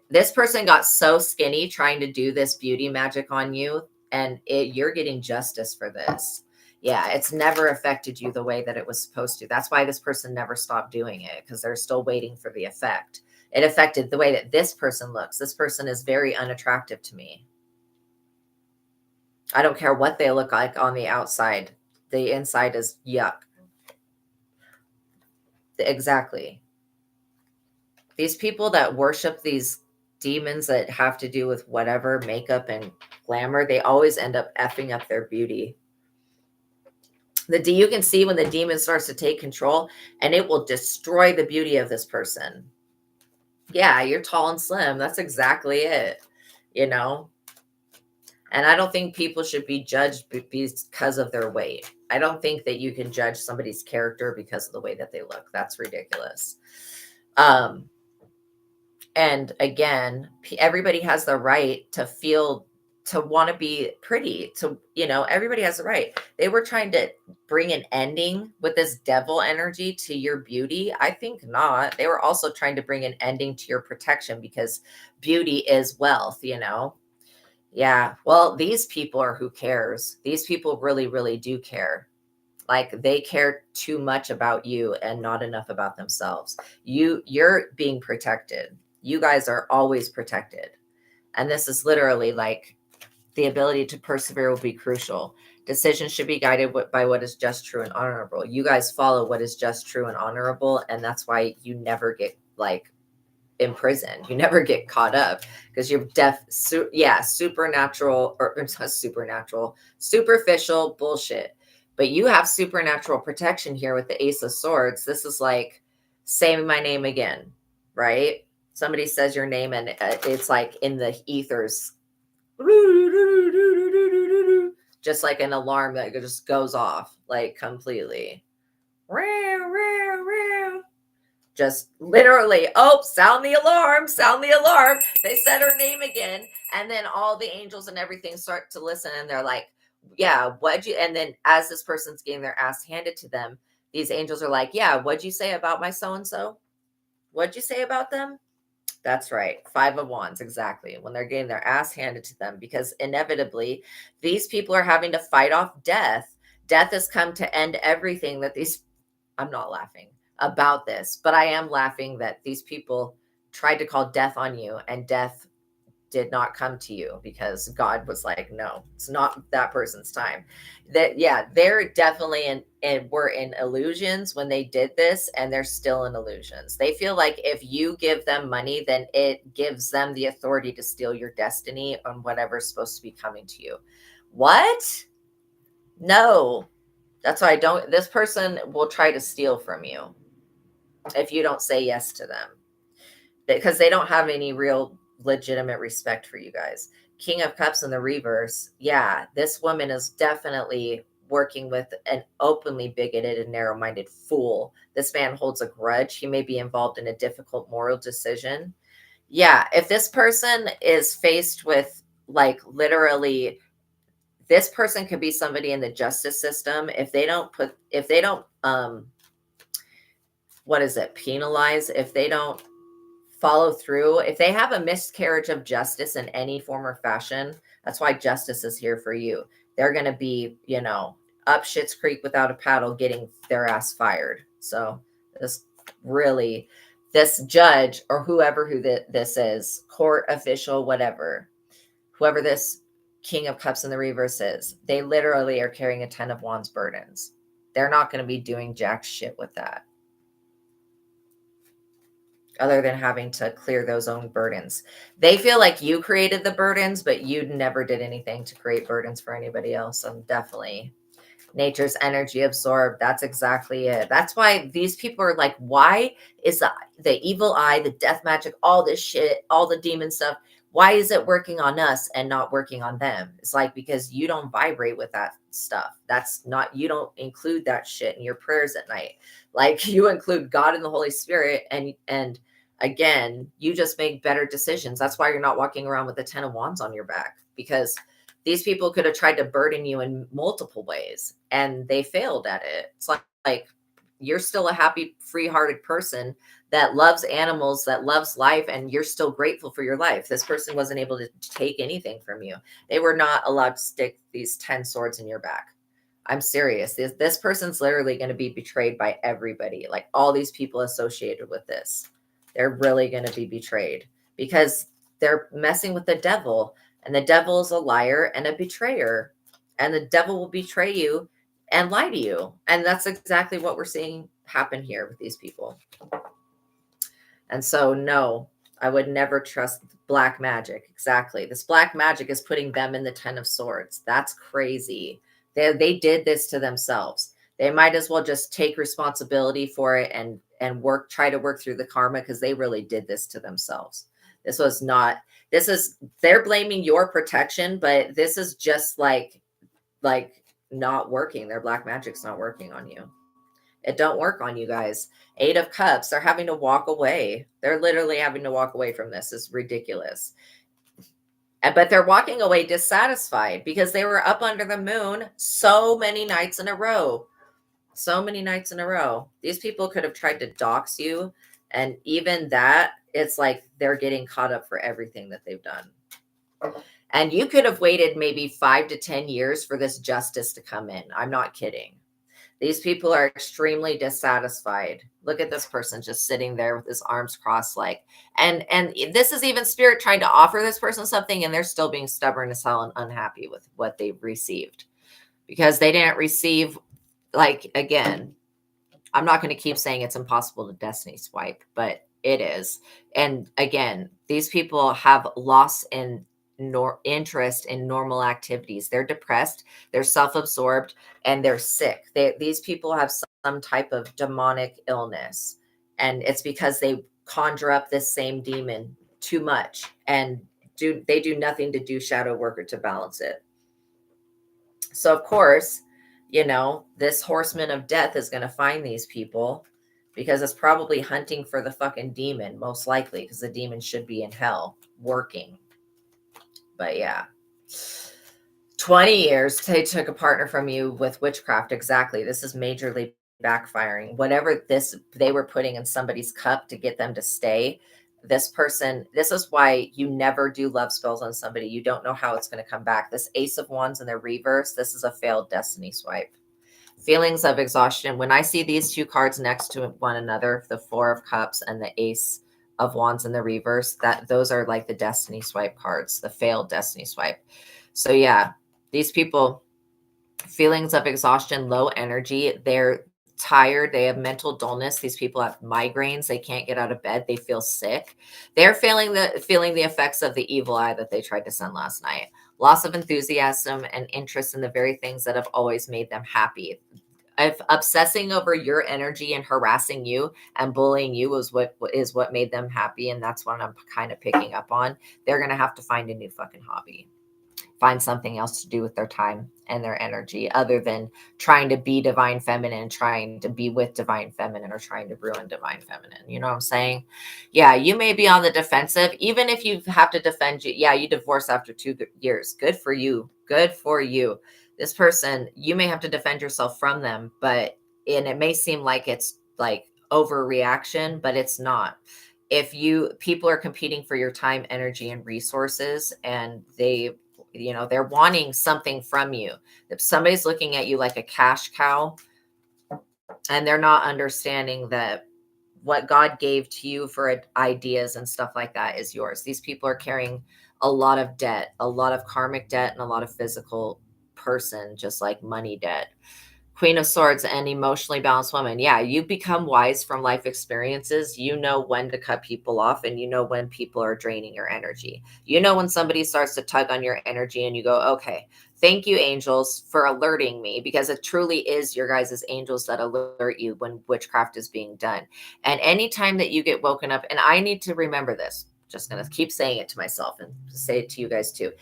this person got so skinny trying to do this beauty magic on you, and you're getting justice for this. Yeah, it's never affected you the way that it was supposed to. That's why this person never stopped doing it, because they're still waiting for the effect. It affected the way that this person looks. This person is very unattractive to me. I don't care what they look like on the outside. The inside is yuck. Exactly. These people that worship these demons that have to do with whatever makeup and glamour, they always end up effing up their beauty. You can see when the demon starts to take control, and it will destroy the beauty of this person. Yeah, you're tall and slim. That's exactly it. And I don't think people should be judged because of their weight. I don't think that you can judge somebody's character because of the way that they look. That's ridiculous. And again, everybody has the right to want to be pretty, everybody has the right. They were trying to bring an ending with this devil energy to your beauty. I think not. They were also trying to bring an ending to your protection, because beauty is wealth, Yeah. Well, these people are who cares. These people really, really do care. Like, they care too much about you and not enough about themselves. You're being protected. You guys are always protected. And this is literally like the ability to persevere will be crucial. Decisions should be guided by what is just, true, and honorable. You guys follow what is just, true, and honorable. And that's why you never get like imprisoned. You never get caught up, because you're supernatural, or it's not supernatural, superficial bullshit. But you have supernatural protection here with the Ace of Swords. This is like, say my name again, right? Somebody says your name, and it's like in the ethers, just like an alarm that just goes off like completely. Just literally, sound the alarm, They said her name again. And then all the angels and everything start to listen, and they're like, yeah, and then as this person's getting their ass handed to them, these angels are like, yeah, what'd you say about my so-and-so? What'd you say about them? That's right. 5 of Wands, exactly. When they're getting their ass handed to them, because inevitably these people are having to fight off death. Death has come to end everything that I'm not laughing about this, but I am laughing that these people tried to call death on you, and death did not come to you, because God was like, no, it's not that person's time. They're definitely were in illusions when they did this, and they're still in illusions. They feel like if you give them money, then it gives them the authority to steal your destiny on whatever's supposed to be coming to you. What? No. That's why this person will try to steal from you if you don't say yes to them, because they don't have any real legitimate respect for you guys. King of Cups in the reverse. Yeah, this woman is definitely working with an openly bigoted and narrow-minded fool. This man holds a grudge. He may be involved in a difficult moral decision. Yeah, if this person is faced with like literally, this person could be somebody in the justice system. If they don't, what is it, penalize, if they don't follow through, if they have a miscarriage of justice in any form or fashion, that's why justice is here for you. They're going to be, up shit's creek without a paddle, getting their ass fired. So this really, this judge or this is, court official, whatever, whoever this King of Cups in the reverse is, they literally are carrying a 10 of Wands burdens. They're not going to be doing jack shit with that, other than having to clear those own burdens. They feel like you created the burdens, but you never did anything to create burdens for anybody else. I'm definitely nature's energy absorbed. That's exactly it. That's why these people are like, why is the evil eye, the death magic, all this shit, all the demon stuff, why is it working on us and not working on them? It's like, because you don't vibrate with that stuff. That's not, you don't include that shit in your prayers at night. Like, you include God and the Holy Spirit, and again, you just make better decisions. That's why you're not walking around with the 10 of Wands on your back, because these people could have tried to burden you in multiple ways and they failed at it. It's like you're still a happy, free-hearted person that loves animals, that loves life, and you're still grateful for your life. This person wasn't able to take anything from you. They were not allowed to stick these 10 swords in your back. I'm serious. This person's literally going to be betrayed by everybody. Like, all these people associated with this, they're really going to be betrayed because they're messing with the devil, and the devil is a liar and a betrayer, and the devil will betray you and lie to you. And that's exactly what we're seeing happen here with these people. And so, no, I would never trust black magic. Exactly. This black magic is putting them in the 10 of swords. That's crazy. They did this to themselves. They might as well just take responsibility for it and try to work through the karma, because they really did this to themselves. They're blaming your protection, but this is just like not working. Their black magic's not working on you. It don't work on you guys. 8 of Cups, they're having to walk away. They're literally having to walk away from this. It's ridiculous. But they're walking away dissatisfied because they were up under the moon so many nights in a row. So many nights in a row. These people could have tried to dox you. And even that, it's like they're getting caught up for everything that they've done. And you could have waited maybe 5 to 10 years for this justice to come in. I'm not kidding. These people are extremely dissatisfied. Look at this person just sitting there with his arms crossed, like, and this is even spirit trying to offer this person something, and they're still being stubborn as hell and unhappy with what they've received, because they didn't receive, like, again, I'm not going to keep saying it's impossible to destiny swipe, but it is. And again, these people have loss in interest in normal activities. They're depressed, they're self-absorbed, and they're sick. These people have some type of demonic illness, and it's because they conjure up this same demon too much, and they do nothing to do shadow work or to balance it. So of course, this horseman of death is going to find these people, because it's probably hunting for the fucking demon, most likely, because the demon should be in hell working. But yeah, 20 years they took a partner from you with witchcraft. Exactly. This is majorly backfiring. Whatever they were putting in somebody's cup to get them to stay, this person, this is why you never do love spells on somebody. You don't know how it's going to come back. This Ace of Wands in the reverse, this is a failed destiny swipe. Feelings of exhaustion. When I see these two cards next to one another, the Four of Cups and the Ace of Wands in the reverse, those are like the destiny swipe cards, the failed destiny swipe. So yeah, these people, feelings of exhaustion, low energy, they're tired, they have mental dullness. These people have migraines, they can't get out of bed, they feel sick. They're feeling the effects of the evil eye that they tried to send last night. Loss of enthusiasm and interest in the very things that have always made them happy. If obsessing over your energy and harassing you and bullying you is what made them happy, and that's what I'm kind of picking up on, they're going to have to find a new fucking hobby. find something else to do with their time and their energy other than trying to be divine feminine, trying to be with divine feminine, or trying to ruin divine feminine. You know what I'm saying? Yeah, you may be on the defensive, even if you have to defend you. Yeah, you divorce after 2 years. Good for you. Good for you. This person, you may have to defend yourself from them, and it may seem like it's like overreaction, but it's not. If people are competing for your time, energy, and resources, and they're wanting something from you. If somebody's looking at you like a cash cow, and they're not understanding that what God gave to you for ideas and stuff like that is yours. These people are carrying a lot of debt, a lot of karmic debt, and a lot of physical person, just like money debt. Queen of Swords and emotionally balanced woman. Yeah, you become wise from life experiences. You know when to cut people off, and you know when people are draining your energy. You know when somebody starts to tug on your energy and you go, okay, thank you, angels, for alerting me, because it truly is your guys' angels that alert you when witchcraft is being done. And anytime that you get woken up, and I need to remember this, just going to keep saying it to myself and say it to you guys too.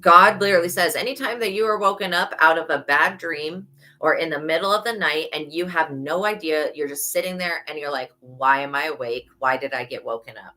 God literally says, anytime that you are woken up out of a bad dream or in the middle of the night and you have no idea, you're just sitting there and you're like, why am I awake? Why did I get woken up?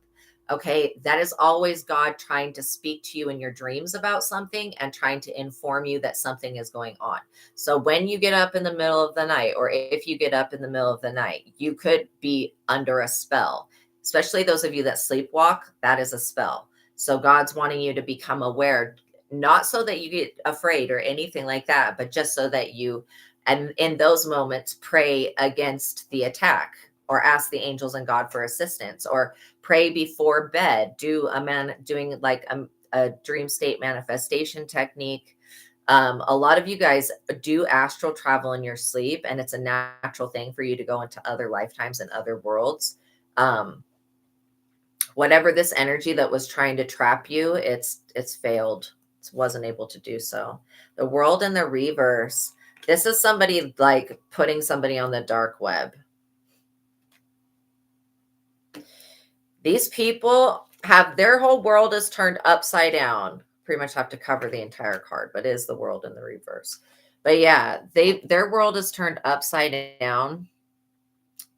Okay, that is always God trying to speak to you in your dreams about something and trying to inform you that something is going on. So when you get up in the middle of the night, or if you get up in the middle of the night, you could be under a spell, especially those of you that sleepwalk. That is a spell. So God's wanting you to become aware, not so that you get afraid or anything like that, but just so that you, and in those moments, pray against the attack, or ask the angels and God for assistance, or pray before bed, doing like a dream state manifestation technique. A lot of you guys do astral travel in your sleep, and it's a natural thing for you to go into other lifetimes and other worlds. Whatever this energy that was trying to trap you, it's failed. It wasn't able to do so. The world in the reverse. This is somebody like putting somebody on the dark web. These people have their whole world is turned upside down. Pretty much have to cover the entire card, but it is the world in the reverse. But yeah, their world is turned upside down.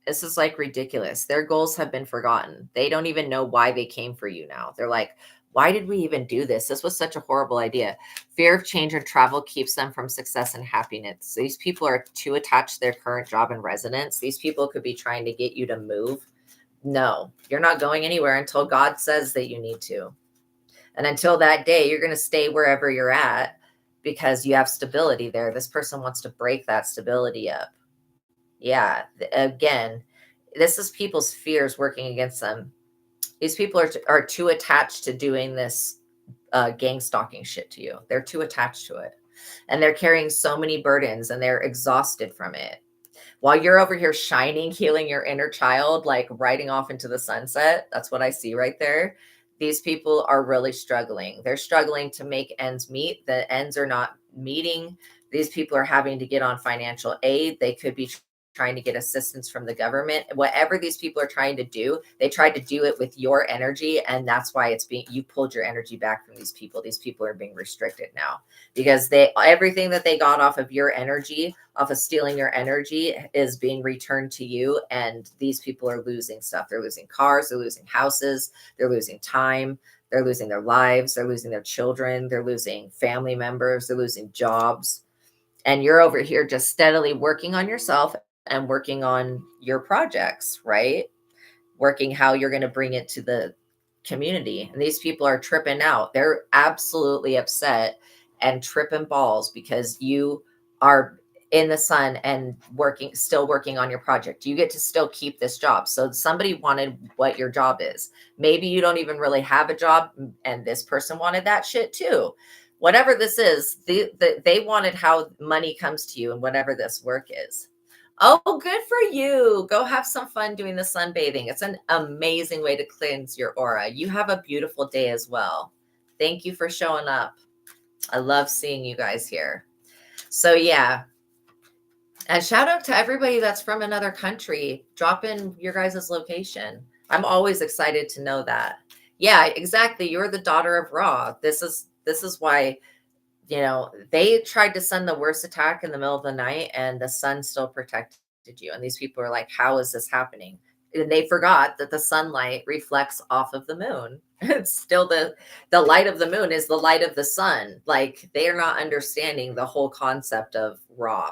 This is like ridiculous. Their goals have been forgotten. They don't even know why they came for you now. They're like, why did we even do this? This was such a horrible idea. Fear of change or travel keeps them from success and happiness. These people are too attached to their current job and residence. These people could be trying to get you to move. No, you're not going anywhere until God says that you need to. And until that day, you're going to stay wherever you're at because you have stability there. This person wants to break that stability up. Yeah, again, this is people's fears working against them. These people are too attached to doing this gang stalking shit to you. They're too attached to it. And they're carrying so many burdens and they're exhausted from it. While you're over here shining, healing your inner child, like riding off into the sunset. That's what I see right there. These people are really struggling. They're struggling to make ends meet. The ends are not meeting. These people are having to get on financial aid. They could be trying to get assistance from the government. Whatever these people are trying to do, they tried to do it with your energy, and that's why you pulled your energy back from these people. These people are being restricted now because everything that they got off of your energy, off of stealing your energy, is being returned to you, and these people are losing stuff. They're losing cars, they're losing houses, they're losing time, they're losing their lives, they're losing their children, they're losing family members, they're losing jobs. And you're over here just steadily working on yourself and working on your projects, right? Working how you're going to bring it to the community. And these people are tripping out. They're absolutely upset and tripping balls because you are in the sun and still working on your project. You get to still keep this job. So somebody wanted what your job is. Maybe you don't even really have a job, and this person wanted that shit too. Whatever this is, they wanted how money comes to you and whatever this work is. Oh, good for you. Go have some fun doing the sunbathing. It's an amazing way to cleanse your aura. You have a beautiful day as well. Thank you for showing up. I love seeing you guys here. So yeah. And shout out to everybody that's from another country. Drop in your guys' location. I'm always excited to know that. Yeah, exactly. You're the daughter of Ra. This This is why, they tried to send the worst attack in the middle of the night and the sun still protected you. And these people are like, how is this happening? And they forgot that the sunlight reflects off of the moon. It's still the light of the moon is the light of the sun. Like, they are not understanding the whole concept of Ra.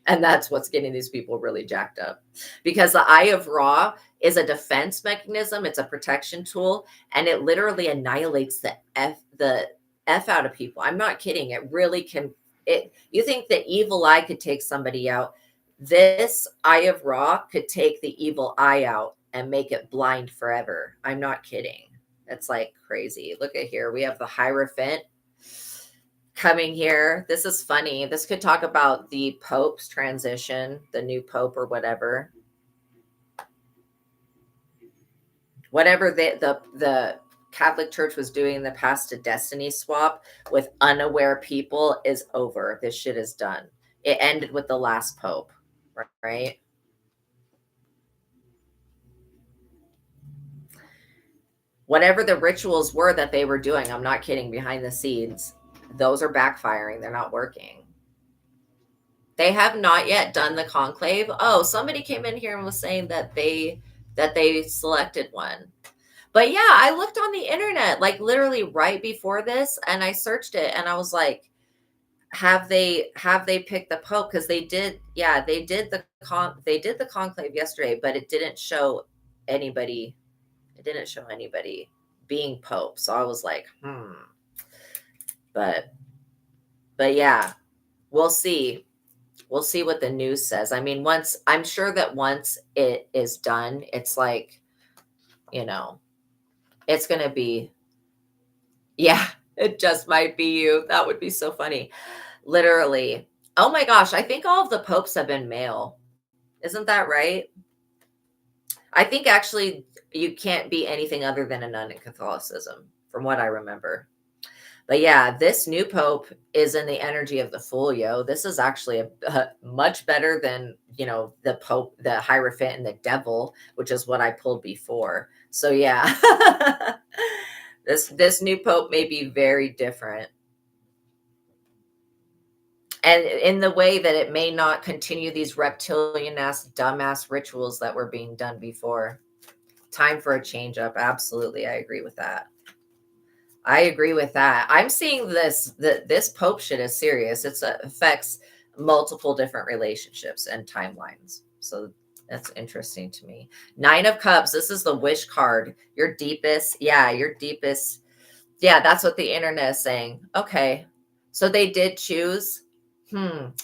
And that's what's getting these people really jacked up, because the Eye of Ra is a defense mechanism. It's a protection tool, and it literally annihilates the F out of people. I'm not kidding. It really can. You think the evil eye could take somebody out? This Eye of Ra could take the evil eye out and make it blind forever. I'm not kidding. It's like crazy. Look at here. We have the Hierophant coming here. This is funny. This could talk about the Pope's transition, the new Pope or whatever. Whatever the Catholic Church was doing in the past to destiny swap with unaware people is over. This shit is done. It ended with the last Pope, right? Whatever the rituals were that they were doing, I'm not kidding, behind the scenes, those are backfiring. They're not working. They have not yet done the conclave. Oh, somebody came in here and was saying that they selected one. But yeah, I looked on the internet, like literally right before this, and I searched it and I was like, have they picked the Pope? Because they did the conclave yesterday, but it didn't show anybody. It didn't show anybody being Pope. So I was like, But yeah, we'll see. We'll see what the news says. I mean, I'm sure that once it is done, it's like, it's going to be, yeah, it just might be you. That would be so funny. Literally. Oh my gosh. I think all of the popes have been male. Isn't that right? I think actually you can't be anything other than a nun in Catholicism, from what I remember. But yeah, this new Pope is in the energy of the Fool, yo. This is actually a much better than, the Pope, the Hierophant, and the Devil, which is what I pulled before. So yeah, this new Pope may be very different. And in the way that it may not continue these reptilian-ass, dumbass rituals that were being done before. Time for a change up. Absolutely. I agree with that. I'm seeing this Pope shit is serious. It affects multiple different relationships and timelines. So that's interesting to me. 9 of Cups. This is the wish card. Your deepest. Yeah, that's what the internet is saying. Okay. So they did choose.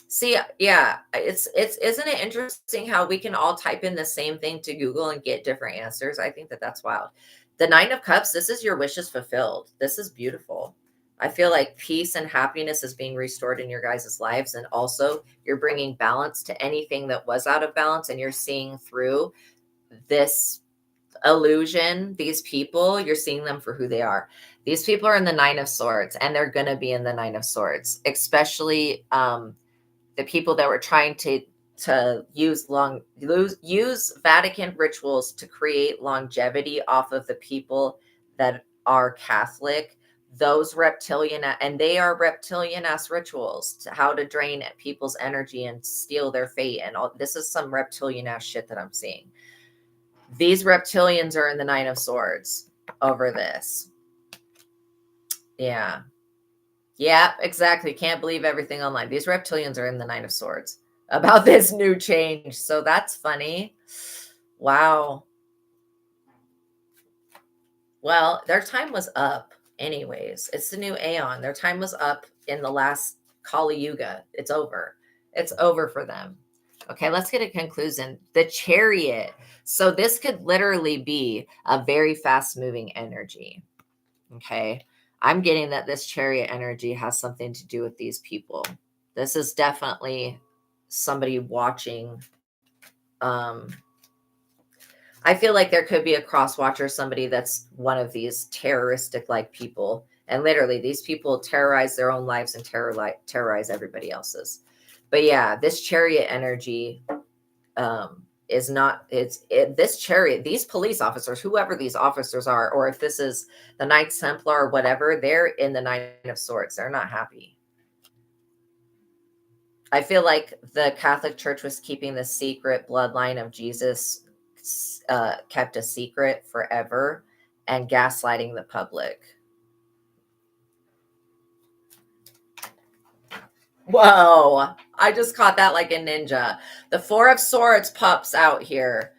See, yeah, isn't it interesting how we can all type in the same thing to Google and get different answers? I think that's wild. The 9 of Cups, this is your wishes fulfilled. This is beautiful. I feel like peace and happiness is being restored in your guys' lives. And also you're bringing balance to anything that was out of balance. And you're seeing through this illusion, these people, you're seeing them for who they are. These people are in the 9 of Swords, and they're going to be in the 9 of Swords, especially the people that were trying to use Vatican rituals to create longevity off of the people that are Catholic. Those reptilian, and they are reptilian-ass rituals to how to drain people's energy and steal their fate. And all this is some reptilian-ass shit that I'm seeing. These reptilians are in the 9 of Swords over this. Yeah. Yeah, exactly. Can't believe everything online. These reptilians are in the 9 of Swords about this new change. So that's funny. Wow. Well, their time was up anyways. It's the new Aeon. Their time was up in the last Kali Yuga. It's over. It's over for them. Okay, let's get a conclusion. The Chariot. So this could literally be a very fast moving energy. Okay. I'm getting that this Chariot energy has something to do with these people. This is definitely somebody watching. I feel like there could be a cross watcher, somebody that's one of these terroristic like people. And literally these people terrorize their own lives and terrorize everybody else's. But yeah, this Chariot energy is not, this chariot, these police officers, whoever these officers are, or if this is the Knights Templar or whatever, they're in the Nine of Swords. They're not happy. I feel like the Catholic Church was keeping the secret bloodline of Jesus kept a secret forever and gaslighting the public. Whoa, I just caught that like a ninja. The Four of Swords pops out here.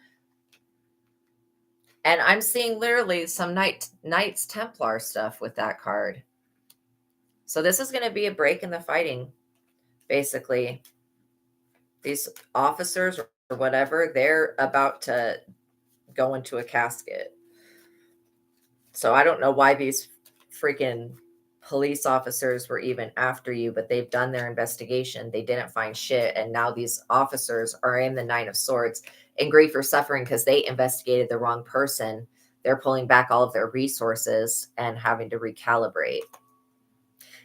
And I'm seeing literally some Knights Templar stuff with that card. So this is going to be a break in the fighting, basically. These officers or whatever, they're about to go into a casket. So I don't know why these freaking police officers were even after you, but they've done their investigation. They didn't find shit. And now these officers are in the Nine of Swords in grief or suffering because they investigated the wrong person. They're pulling back all of their resources and having to recalibrate.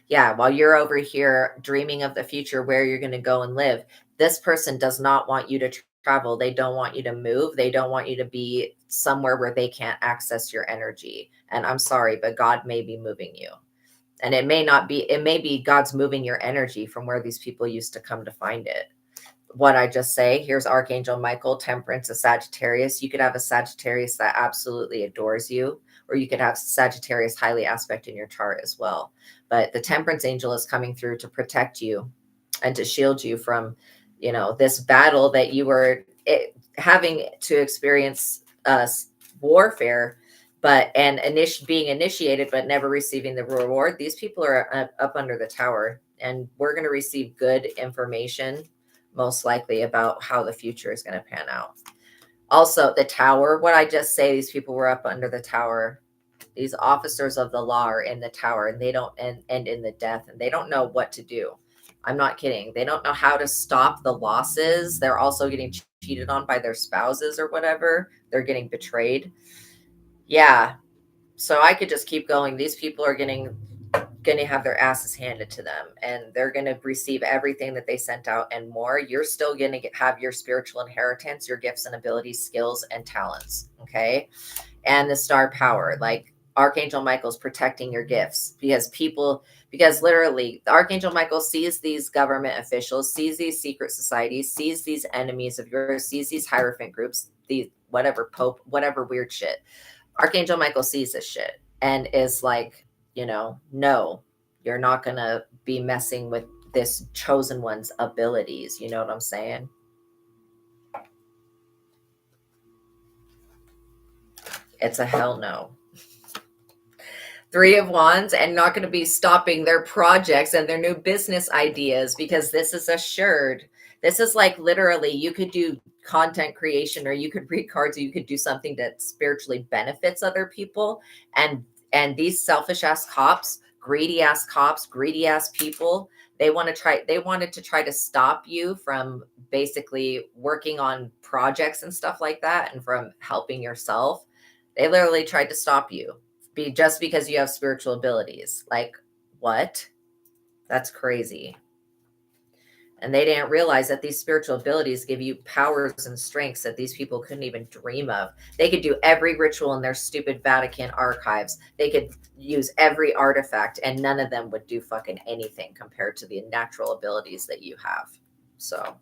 Yeah, while you're over here dreaming of the future, where you're going to go and live, this person does not want you to travel. They don't want you to move. They don't want you to be somewhere where they can't access your energy. And I'm sorry, but God may be moving you. And it may not be, it may be God's moving your energy from where these people used to come to find it. What I just say, here's Archangel Michael, Temperance, a Sagittarius. You could have a Sagittarius that absolutely adores you, or you could have Sagittarius highly aspect in your chart as well. But the Temperance angel is coming through to protect you and to shield you from, you know, this battle that you were having to experience warfare, but being initiated, but never receiving the reward. These people are up under the tower, and we're going to receive good information, most likely, about how the future is going to pan out. Also, the tower, what I just say, these people were up under the tower. These officers of the law are in the tower, and they don't end in the death, and they don't know what to do. I'm not kidding. They don't know how to stop the losses. They're also getting cheated on by their spouses or whatever. They're getting betrayed. Yeah. So I could just keep going. These people are going to have their asses handed to them, and they're going to receive everything that they sent out and more. You're still going to have your spiritual inheritance, your gifts and abilities, skills and talents. Okay. And the star power, like Archangel Michael's protecting your gifts, because literally the Archangel Michael sees these government officials, sees these secret societies, sees these enemies of yours, sees these Hierophant groups, these whatever Pope, whatever weird shit. Archangel Michael sees this shit and is like, you know, no, you're not going to be messing with this chosen one's abilities. You know what I'm saying? It's a hell no. Three of Wands, and not going to be stopping their projects and their new business ideas, because this is assured. This is like literally you could do content creation, or you could read cards, or you could do something that spiritually benefits other people. And these selfish ass cops, greedy ass people, they wanted to try to stop you from basically working on projects and stuff like that, and from helping yourself. They literally tried to stop you just because you have spiritual abilities. Like, what? That's crazy. And they didn't realize that these spiritual abilities give you powers and strengths that these people couldn't even dream of. They could do every ritual in their stupid Vatican archives. They could use every artifact, and none of them would do fucking anything compared to the natural abilities that you have. So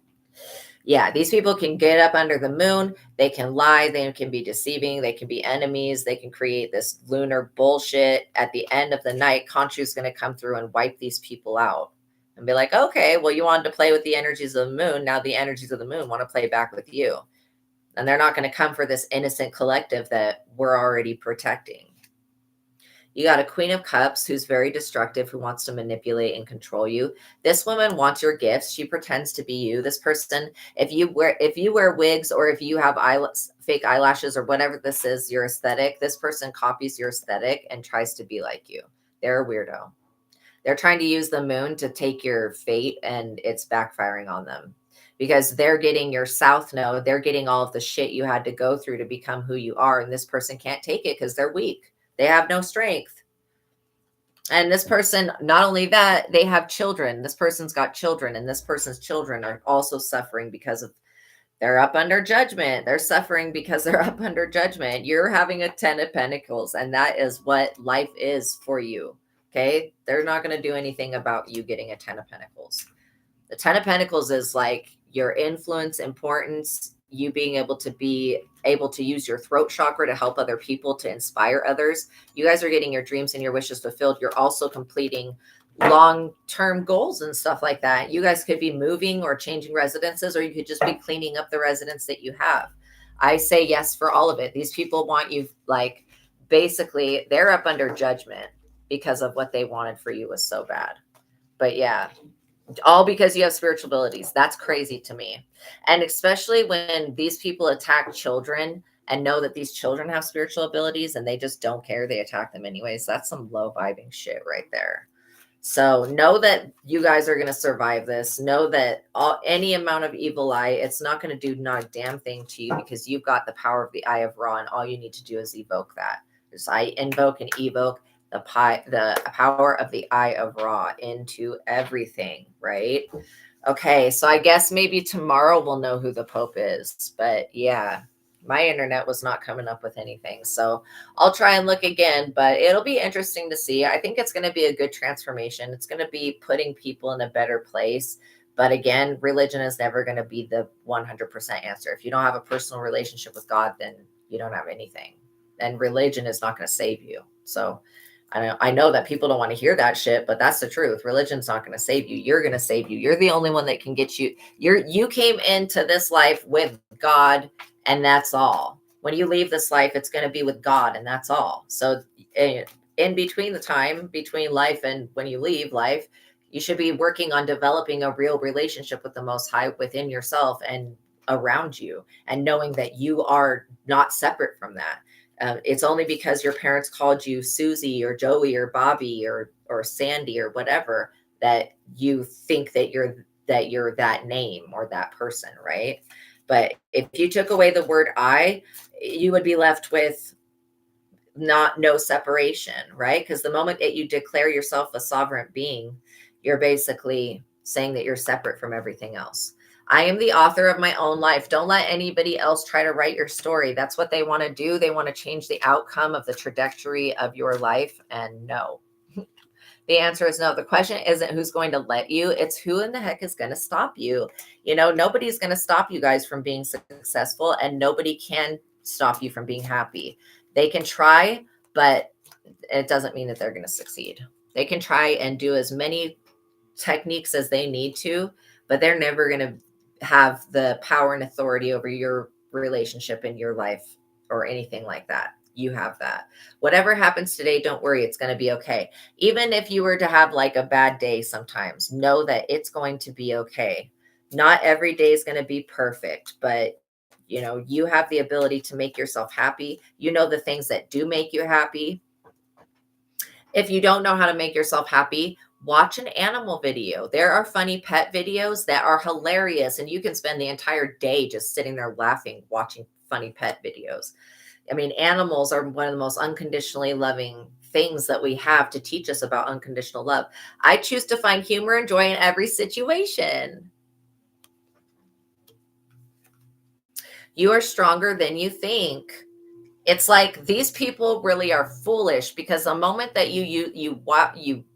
yeah, these people can get up under the moon. They can lie. They can be deceiving. They can be enemies. They can create this lunar bullshit. At the end of the night, Khonshu's going to come through and wipe these people out and be like, okay, well, you wanted to play with the energies of the moon. Now the energies of the moon want to play back with you. And they're not going to come for this innocent collective that we're already protecting. You got a Queen of Cups who's very destructive, who wants to manipulate and control you. This woman wants your gifts. She pretends to be you. This person, if you wear wigs, or if you have fake eyelashes, or whatever this is, your aesthetic, this person copies your aesthetic and tries to be like you. They're a weirdo. They're trying to use the moon to take your fate, and it's backfiring on them, because they're getting your South Node. They're getting all of the shit you had to go through to become who you are. And this person can't take it because they're weak. They have no strength. And this person, not only that, they have children. This person's got children, and this person's children are also suffering because of They're up under judgment. They're suffering because they're up under judgment. You're having a 10 of Pentacles, and that is what life is for you. Okay. They're not going to do anything about you getting a 10 of Pentacles. The 10 of Pentacles is like your influence, importance, you being able to use your throat chakra to help other people, to inspire others. You guys are getting your dreams and your wishes fulfilled. You're also completing long-term goals and stuff like that. You guys could be moving or changing residences, or you could just be cleaning up the residence that you have. I say yes for all of it. These people want you, like, basically they're up under judgment because of what they wanted for you was so bad. But yeah, all because you have spiritual abilities. That's crazy to me. And especially when these people attack children and know that these children have spiritual abilities and they just don't care, they attack them anyways. That's some low vibing shit right there. So know that you guys are going to survive this. Know that any amount of evil eye, it's not going to do not a damn thing to you, because you've got the power of the Eye of Ra, and all you need to do is evoke that. Just I invoke and evoke the power of the Eye of Ra into everything, right? Okay, so I guess maybe tomorrow we'll know who the Pope is. But yeah, my internet was not coming up with anything. So I'll try and look again, but it'll be interesting to see. I think it's going to be a good transformation. It's going to be putting people in a better place. But again, religion is never going to be the 100% answer. If you don't have a personal relationship with God, then you don't have anything. And religion is not going to save you. So I know that people don't want to hear that shit, but that's the truth. Religion's not going to save you. You're going to save you. You're the only one that can get you. You came into this life with God, and that's all. When you leave this life, it's going to be with God, and that's all. So in between the time between life and when you leave life, you should be working on developing a real relationship with the Most High within yourself and around you, and knowing that you are not separate from that. It's only because your parents called you Susie or Joey or Bobby or Sandy or whatever that you think that you're that name or that person, right? But if you took away the word I, you would be left with no separation, right? Because the moment that you declare yourself a sovereign being, you're basically saying that you're separate from everything else. I am the author of my own life. Don't let anybody else try to write your story. That's what they want to do. They want to change the outcome of the trajectory of your life. And no, the answer is no. The question isn't who's going to let you. It's who in the heck is going to stop you. You know, nobody's going to stop you guys from being successful, and nobody can stop you from being happy. They can try, but it doesn't mean that they're going to succeed. They can try and do as many techniques as they need to, but they're never going to have the power and authority over your relationship in your life or anything like that. You have that. Whatever happens today, don't worry, it's going to be okay. Even if you were to have like a bad day sometimes, know that it's going to be okay. Not every day is going to be perfect, but you know, you have the ability to make yourself happy. You know the things that do make you happy. If you don't know how to make yourself happy, watch an animal video. There are funny pet videos that are hilarious, and you can spend the entire day just sitting there laughing, watching funny pet videos. I mean, animals are one of the most unconditionally loving things that we have to teach us about unconditional love. I choose to find humor and joy in every situation. You are stronger than you think. It's like these people really are foolish, because the moment that you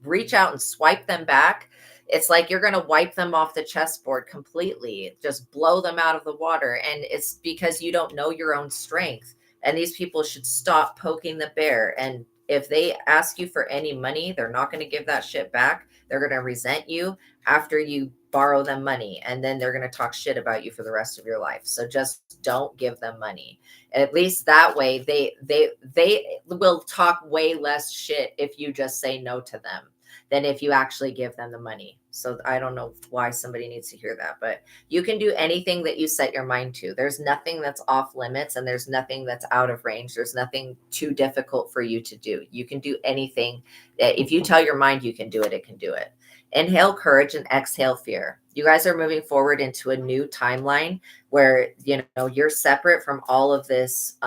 reach out and swipe them back, it's like you're going to wipe them off the chessboard completely, just blow them out of the water. And it's because you don't know your own strength. And these people should stop poking the bear. And if they ask you for any money, they're not going to give that shit back. They're going to resent you after you borrow them money, and then they're going to talk shit about you for the rest of your life. So just don't give them money. At least that way they will talk way less shit if you just say no to them than if you actually give them the money. So I don't know why somebody needs to hear that, but you can do anything that you set your mind to. There's nothing that's off limits, and there's nothing that's out of range. There's nothing too difficult for you to do. You can do anything. If you tell your mind you can do it, it can do it. Inhale courage and exhale fear. You guys are moving forward into a new timeline where, you know, you're separate from all of this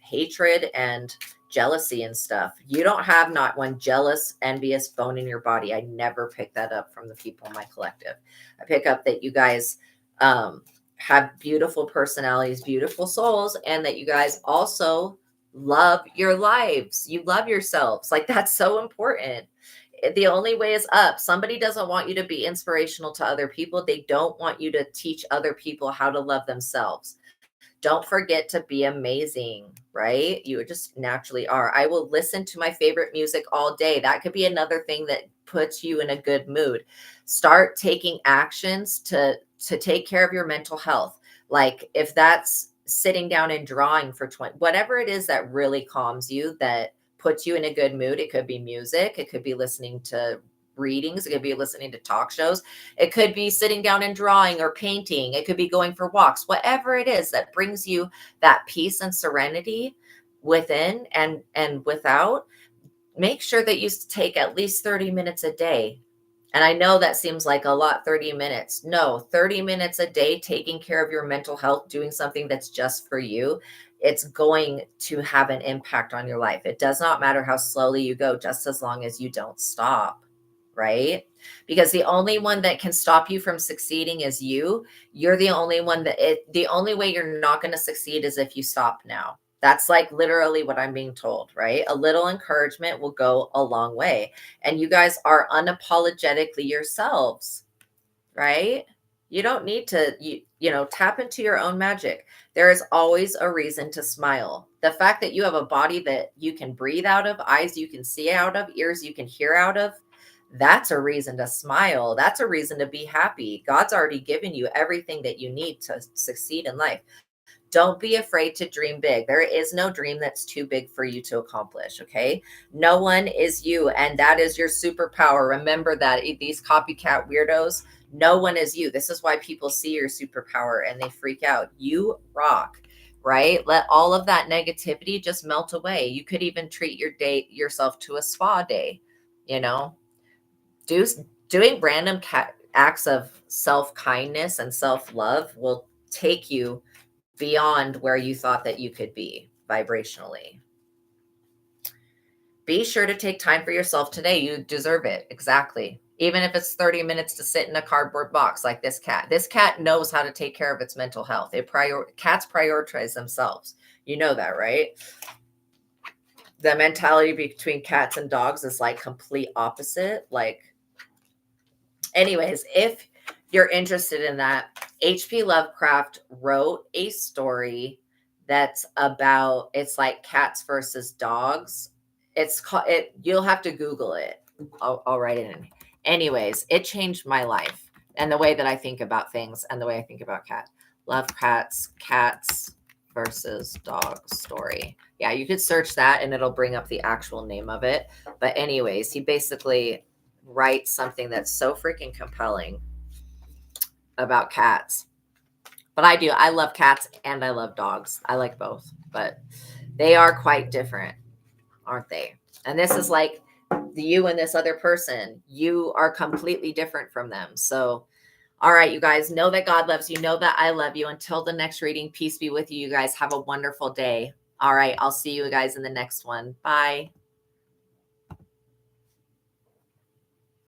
hatred and jealousy and stuff. You don't have not one jealous, envious bone in your body. I never pick that up from the people in my collective. I pick up that you guys have beautiful personalities, beautiful souls, and that you guys also love your lives. You love yourselves. Like, that's so important. The only way is up. Somebody doesn't want you to be inspirational to other people. They don't want you to teach other people how to love themselves. Don't forget to be amazing, right? You just naturally are. I will listen to my favorite music all day. That could be another thing that puts you in a good mood. Start taking actions to take care of your mental health. Like if that's sitting down and drawing for 20, whatever it is that really calms you, that puts you in a good mood. It could be music, it could be listening to readings, it could be listening to talk shows, it could be sitting down and drawing or painting, it could be going for walks, whatever it is that brings you that peace and serenity within and without. Make sure that you take at least 30 minutes a day. And I know that seems like a lot, 30 minutes. No, 30 minutes a day, taking care of your mental health, doing something that's just for you, it's going to have an impact on your life. It does not matter how slowly you go, just as long as you don't stop, right? Because the only one that can stop you from succeeding is you. You're the only one the only way you're not going to succeed is if you stop now. That's like literally what I'm being told, right? A little encouragement will go a long way. And you guys are unapologetically yourselves, right? You don't need to, tap into your own magic. There is always a reason to smile. The fact that you have a body that you can breathe out of, eyes you can see out of, ears you can hear out of, that's a reason to smile. That's a reason to be happy. God's already given you everything that you need to succeed in life. Don't be afraid to dream big. There is no dream that's too big for you to accomplish, okay? No one is you, and that is your superpower. Remember that, these copycat weirdos, no one is you. This is why people see your superpower and they freak out. You rock, right? Let all of that negativity just melt away. You could even treat yourself to a spa day, you know? Doing random acts of self-kindness and self-love will take you beyond where you thought that you could be vibrationally. Be sure to take time for yourself today. You deserve it. Exactly. Even if it's 30 minutes to sit in a cardboard box like this cat. This cat knows how to take care of its mental health. Cats prioritize themselves. You know that, right? The mentality between cats and dogs is like complete opposite. Like, anyways, if you're interested in that, H.P. Lovecraft wrote a story that's about, it's like cats versus dogs. It's called it. You'll have to Google it. I'll write it in. Anyways, it changed my life and the way that I think about things and the way I think about Lovecraft's cats versus dogs story. Yeah, you could search that and it'll bring up the actual name of it. But anyways, he basically writes something that's so freaking compelling about cats. But I love cats and I love dogs. I like both, but they are quite different, aren't they? And this is like you and this other person. You are completely different from them. So, all right, you guys, know that God loves you. Know that I love you. Until the next reading, peace be with you. You guys have a wonderful day. All right, I'll see you guys in the next one. Bye.